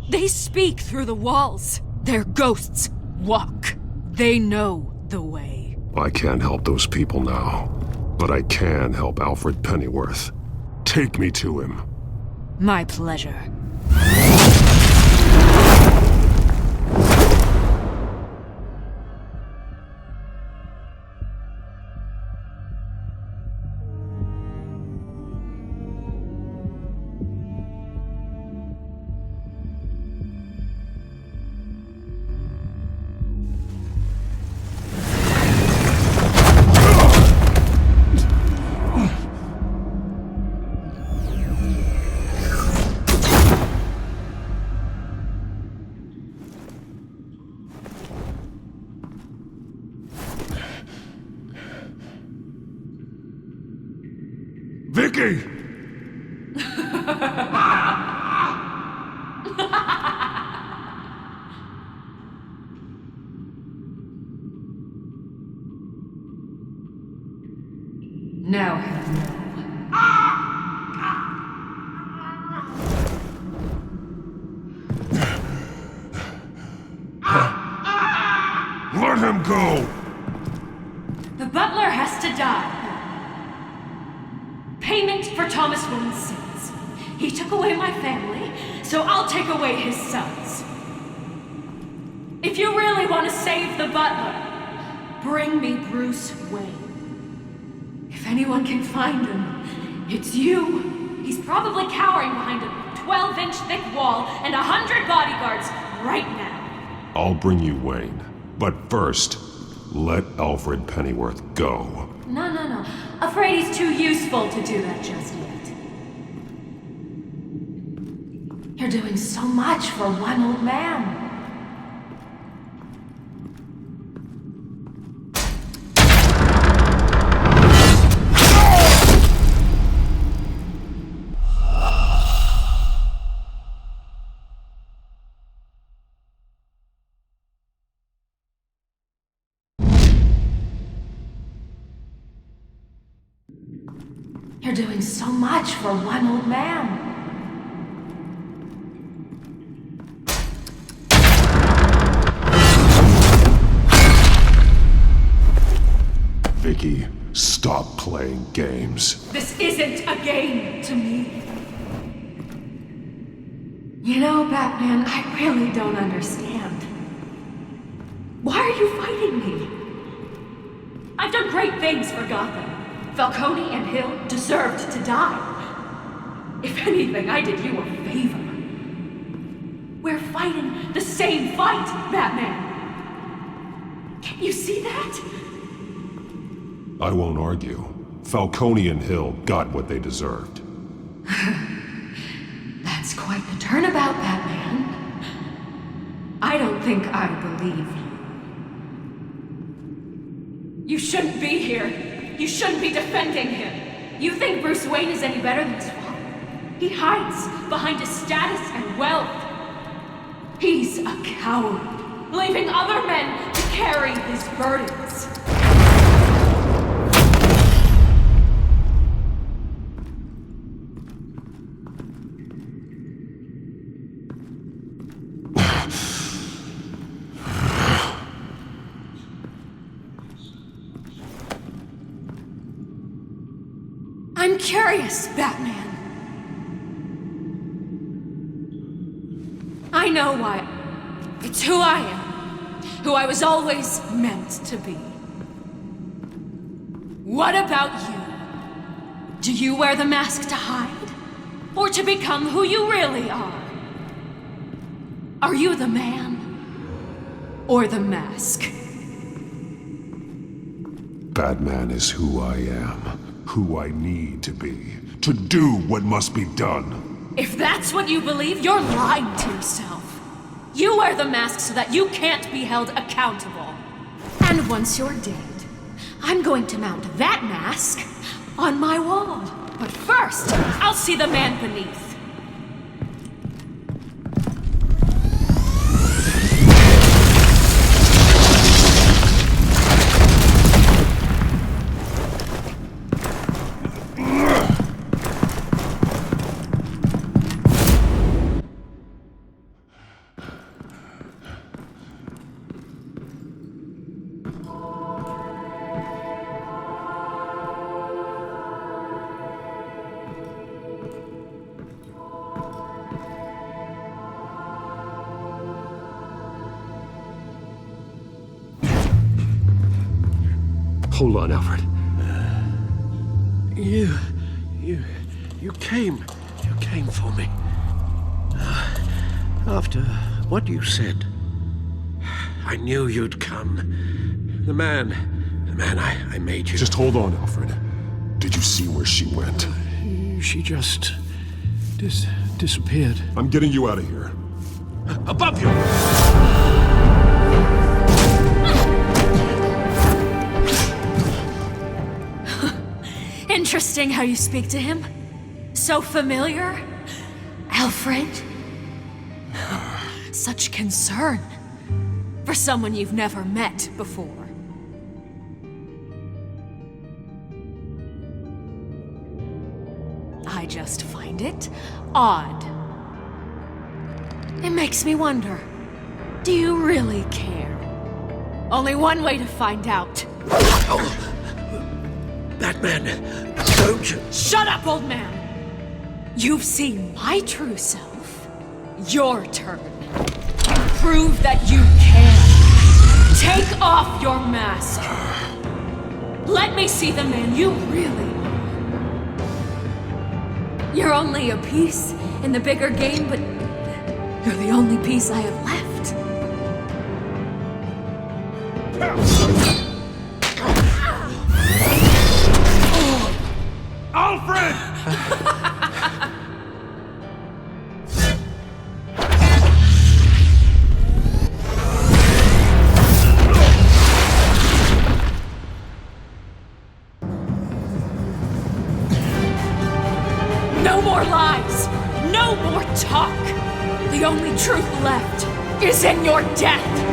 they speak through the walls. Their ghosts walk. They know the way. I can't help those people now, but I can help Alfred Pennyworth. Take me to him. My pleasure. Vicky! Now, Let him go! the butler has to die. Payment for Thomas Wayne's sins. He took away my family, so I'll take away his sons. If you really want to save the butler, bring me Bruce Wayne. If anyone can find him, it's you. He's probably cowering behind a 12-inch thick wall and 100 bodyguards right now. I'll bring you Wayne. But first, let Alfred Pennyworth go. No. Afraid he's too useful to do that just yet. You're doing so much for one old man. You're doing so much for one old man. stop playing games. This isn't a game to me. You know, Batman, I really don't understand. Why are you fighting me? I've done great things for Gotham. Falcone and Hill deserved to die. If anything, I did you a favor. We're fighting the same fight, Batman. Can't you see that? I won't argue. Falcone and Hill got what they deserved. That's quite the turnabout, Batman. I don't think I believe you. You shouldn't be here. You shouldn't be defending him. You think Bruce Wayne is any better than his father? He hides behind his status and wealth. He's a coward, leaving other men to carry his burdens. I'm curious, Batman. I know why. It's who I am. Who I was always meant to be. What about you? Do you wear the mask to hide? Or to become who you really are? Are you the man? Or the mask? Batman is who I am. Who I need to be. To do what must be done. If that's what you believe, you're lying to yourself. You wear the mask so that you can't be held accountable. And once you're dead, I'm going to mount that mask on my wall. But first, I'll see the man beneath. Hold on, Alfred. You came for me. After what you said, I knew you'd come. The man I made you. Just hold on, Alfred. Did you see where she went? She just disappeared. I'm getting you out of here. Above you! Interesting how you speak to him. So familiar. Alfred. Such concern for someone you've never met before. I just find it odd. It makes me wonder, do you really care? Only one way to find out. Batman, don't you... Shut up, old man! You've seen my true self. Your turn. Prove that you can. Take off your mask. Let me see the man you really are. You're only a piece in the bigger game, but you're the only piece I have left. Alfred! No more lies! No more talk! The only truth left is in your death!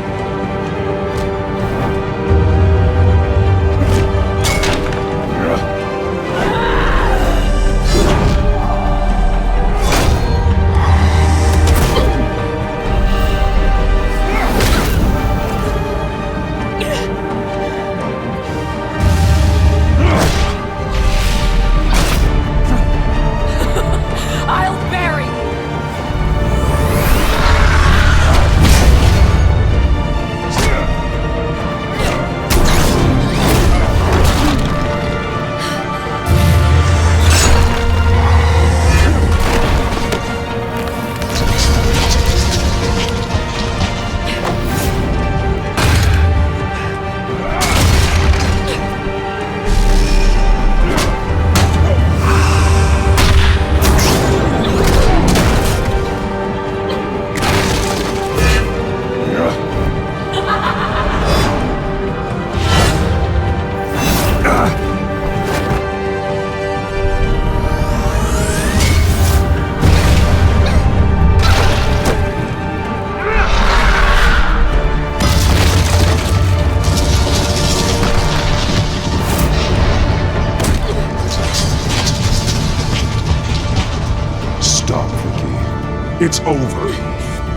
It's over.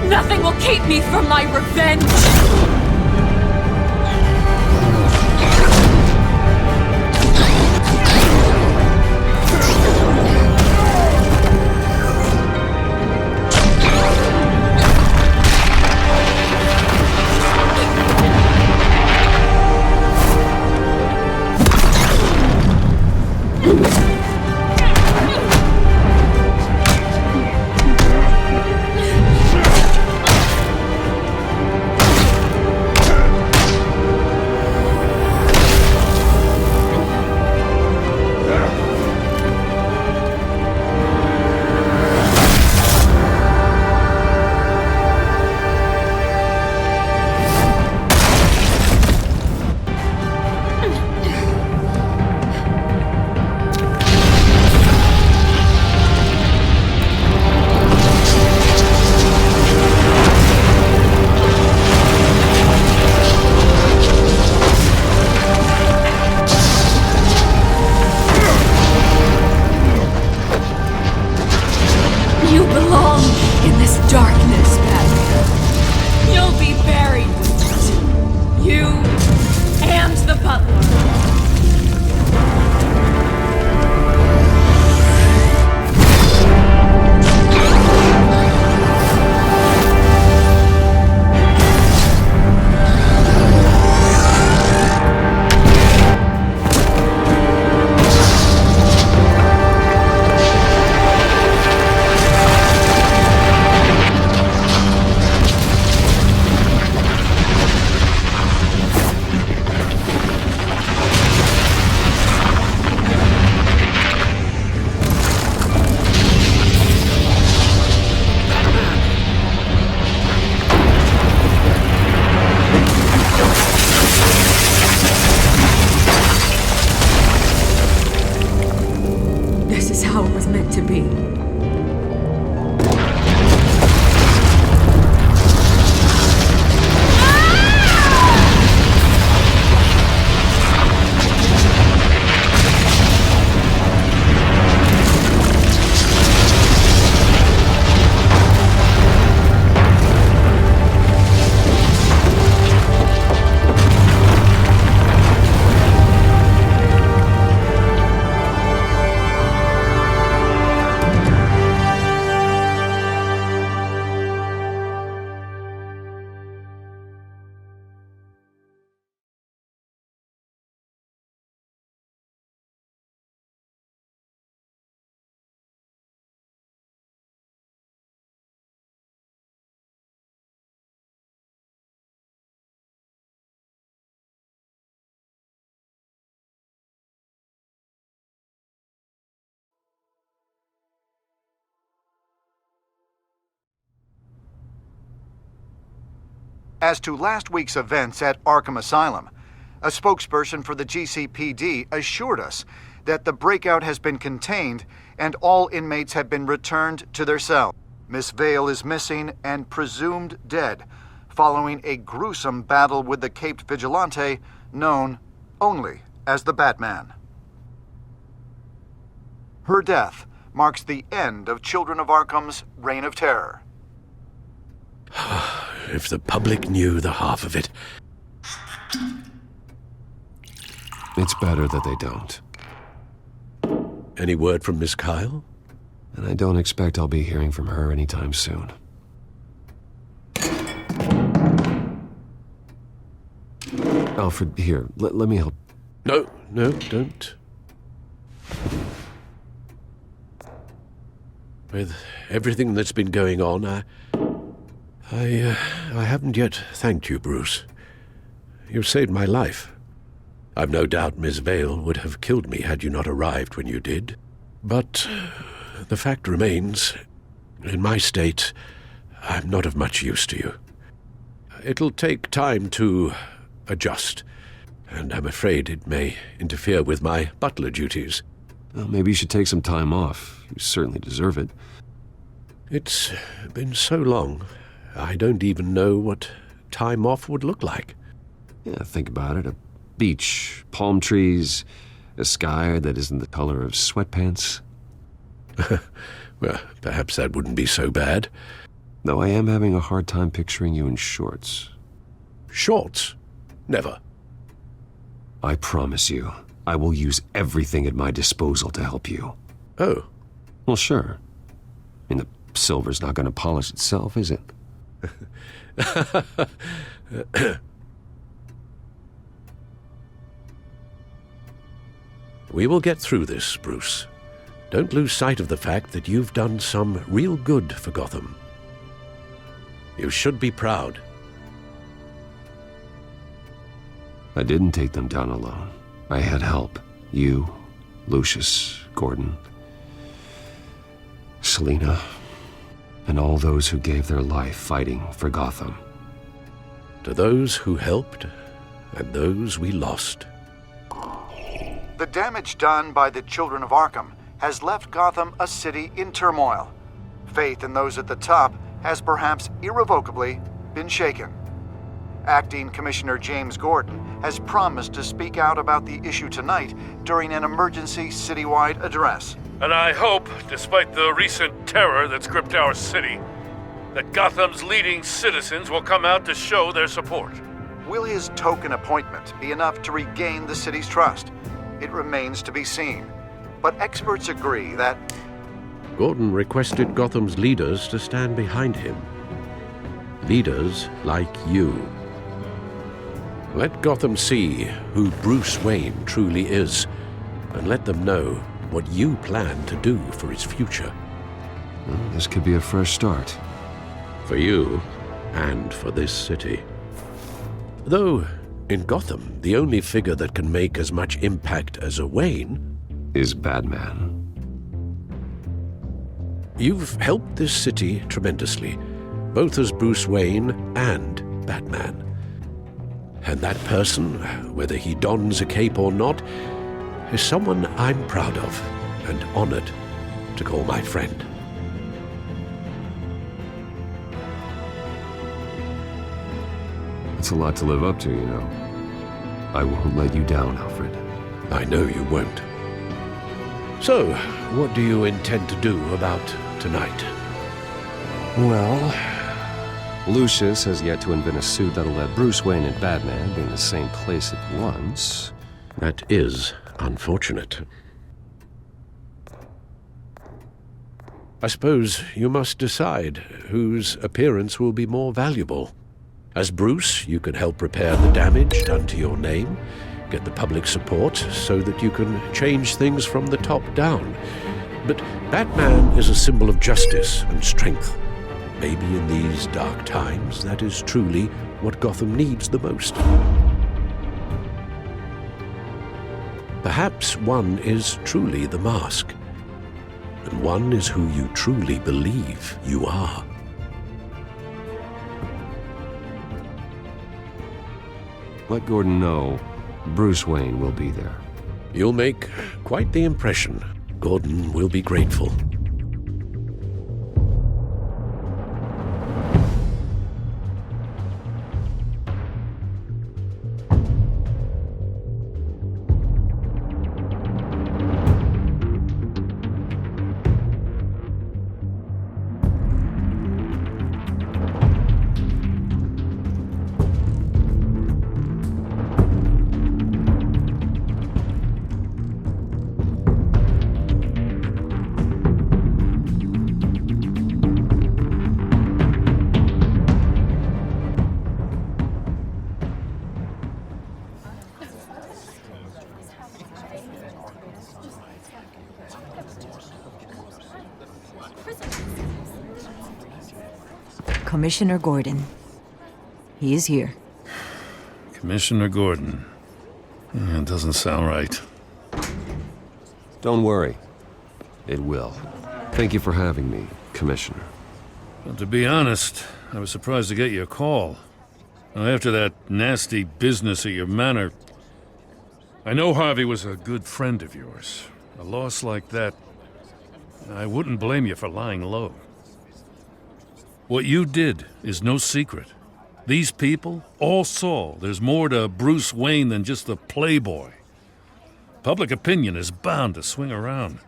Nothing will keep me from my revenge! You belong in this darkness, Batman. You'll be buried with it. You and the butler. This is how it was meant to be. As to last week's events at Arkham Asylum, a spokesperson for the GCPD assured us that the breakout has been contained and all inmates have been returned to their cell. Miss Vale is missing and presumed dead, following a gruesome battle with the caped vigilante known only as the Batman. Her death marks the end of Children of Arkham's reign of terror. If the public knew the half of it. It's better that they don't. Any word from Miss Kyle? And I don't expect I'll be hearing from her anytime soon. Alfred, here, let me help. No, don't. With everything that's been going on, I haven't yet thanked you, Bruce. You've saved my life. I've no doubt Miss Vale would have killed me had you not arrived when you did. But the fact remains, in my state, I'm not of much use to you. It'll take time to adjust, and I'm afraid it may interfere with my butler duties. Well, maybe you should take some time off. You certainly deserve it. It's been so long, I don't even know what time off would look like. Yeah, think about it. A beach, palm trees, a sky that isn't the color of sweatpants. Well, perhaps that wouldn't be so bad. Though I am having a hard time picturing you in shorts. Shorts? Never. I promise you, I will use everything at my disposal to help you. Oh. Well, sure. I mean, the silver's not going to polish itself, is it? We will get through this, Bruce. Don't lose sight of the fact that you've done some real good for Gotham. You should be proud. I didn't take them down alone. I had help. You, Lucius, Gordon, Selina, and all those who gave their life fighting for Gotham. To those who helped, and those we lost. The damage done by the children of Arkham has left Gotham a city in turmoil. Faith in those at the top has perhaps irrevocably been shaken. Acting Commissioner James Gordon has promised to speak out about the issue tonight during an emergency citywide address. And I hope, despite the recent terror that's gripped our city, that Gotham's leading citizens will come out to show their support. Will his token appointment be enough to regain the city's trust? It remains to be seen. But experts agree that Gordon requested Gotham's leaders to stand behind him. Leaders like you. Let Gotham see who Bruce Wayne truly is, and let them know what you plan to do for its future. Well, this could be a fresh start. For you, and for this city. Though, in Gotham, the only figure that can make as much impact as a Wayne is Batman. You've helped this city tremendously, both as Bruce Wayne and Batman. And that person, whether he dons a cape or not, is someone I'm proud of and honored to call my friend. It's a lot to live up to, you know. I won't let you down, Alfred. I know you won't. So, what do you intend to do about tonight? Well, Lucius has yet to invent a suit that'll let Bruce Wayne and Batman be in the same place at once. That is unfortunate. I suppose you must decide whose appearance will be more valuable. As Bruce, you can help repair the damage done to your name, get the public support so that you can change things from the top down. But Batman is a symbol of justice and strength. Maybe in these dark times, that is truly what Gotham needs the most. Perhaps one is truly the mask, and one is who you truly believe you are. Let Gordon know Bruce Wayne will be there. You'll make quite the impression. Gordon will be grateful. Commissioner Gordon. He is here. Commissioner Gordon. It doesn't sound right. Don't worry. It will. Thank you for having me, Commissioner. But to be honest, I was surprised to get your call. Now, after that nasty business at your manor, I know Harvey was a good friend of yours. A loss like that, I wouldn't blame you for lying low. What you did is no secret. These people all saw there's more to Bruce Wayne than just a playboy. Public opinion is bound to swing around.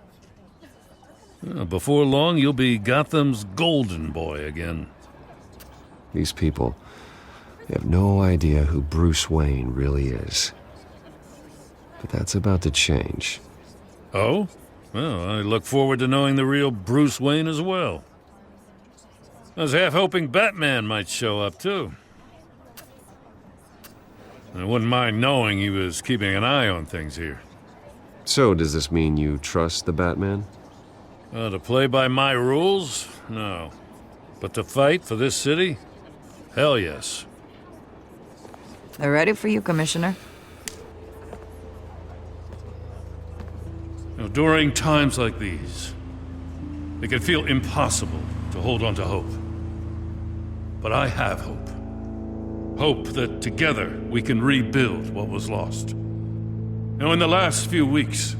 Before long, you'll be Gotham's golden boy again. These people, they have no idea who Bruce Wayne really is. But that's about to change. Oh? Well, I look forward to knowing the real Bruce Wayne as well. I was half hoping Batman might show up, too. I wouldn't mind knowing he was keeping an eye on things here. So, does this mean you trust the Batman? To play by my rules? No. But to fight for this city? Hell yes. They're ready for you, Commissioner. During times like these, it can feel impossible to hold on to hope. But I have hope. Hope that together we can rebuild what was lost. Now, in the last few weeks,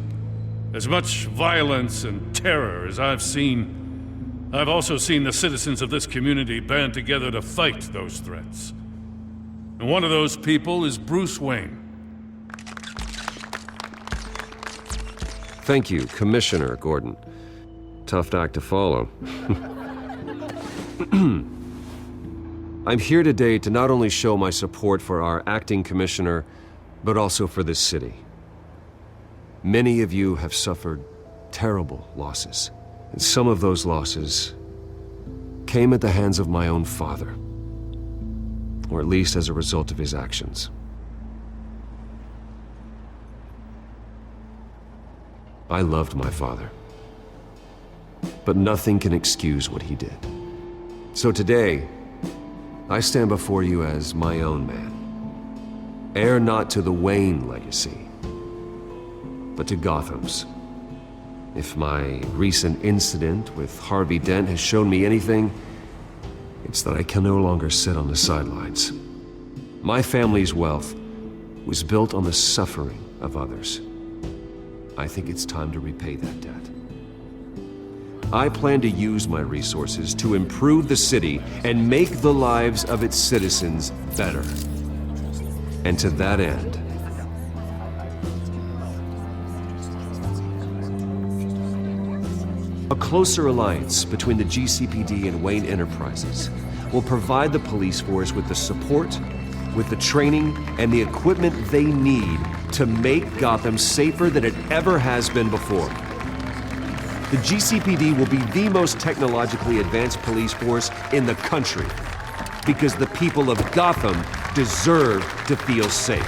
as much violence and terror as I've seen, I've also seen the citizens of this community band together to fight those threats. And one of those people is Bruce Wayne. Thank you, Commissioner Gordon. Tough act to follow. I'm here today to not only show my support for our acting commissioner, but also for this city. Many of you have suffered terrible losses, and some of those losses came at the hands of my own father, or at least as a result of his actions. I loved my father, but nothing can excuse what he did. So today, I stand before you as my own man, heir not to the Wayne legacy, but to Gotham's. If my recent incident with Harvey Dent has shown me anything, it's that I can no longer sit on the sidelines. My family's wealth was built on the suffering of others. I think it's time to repay that debt. I plan to use my resources to improve the city and make the lives of its citizens better. And to that end, a closer alliance between the GCPD and Wayne Enterprises will provide the police force with the support, with the training, and the equipment they need to make Gotham safer than it ever has been before. The GCPD will be the most technologically advanced police force in the country, because the people of Gotham deserve to feel safe.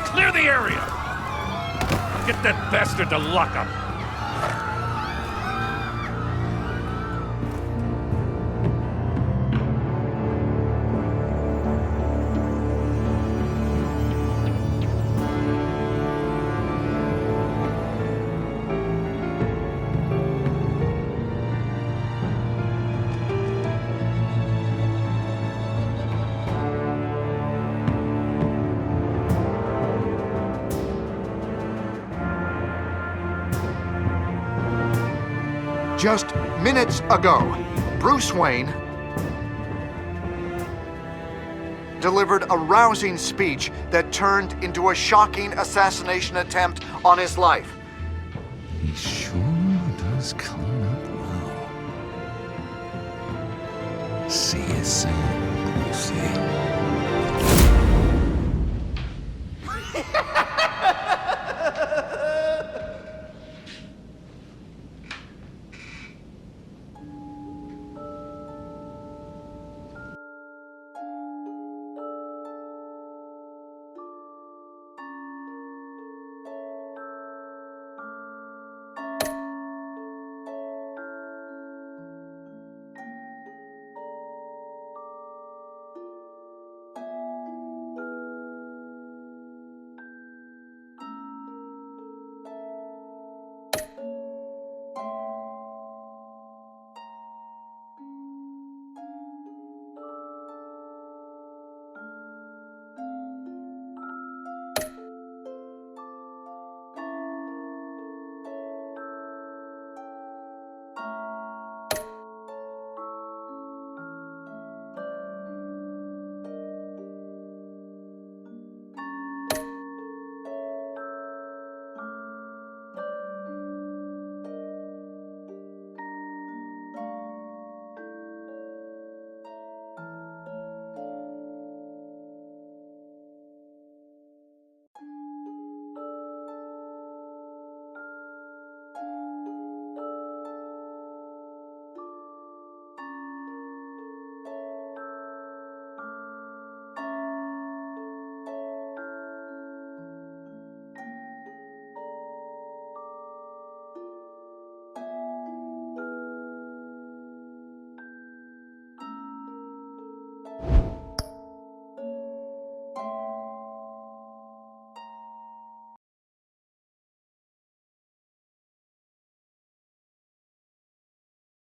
Clear the area! Get that bastard to lock up! Just minutes ago, Bruce Wayne delivered a rousing speech that turned into a shocking assassination attempt on his life. He sure does clean up well. See you soon, Lucy.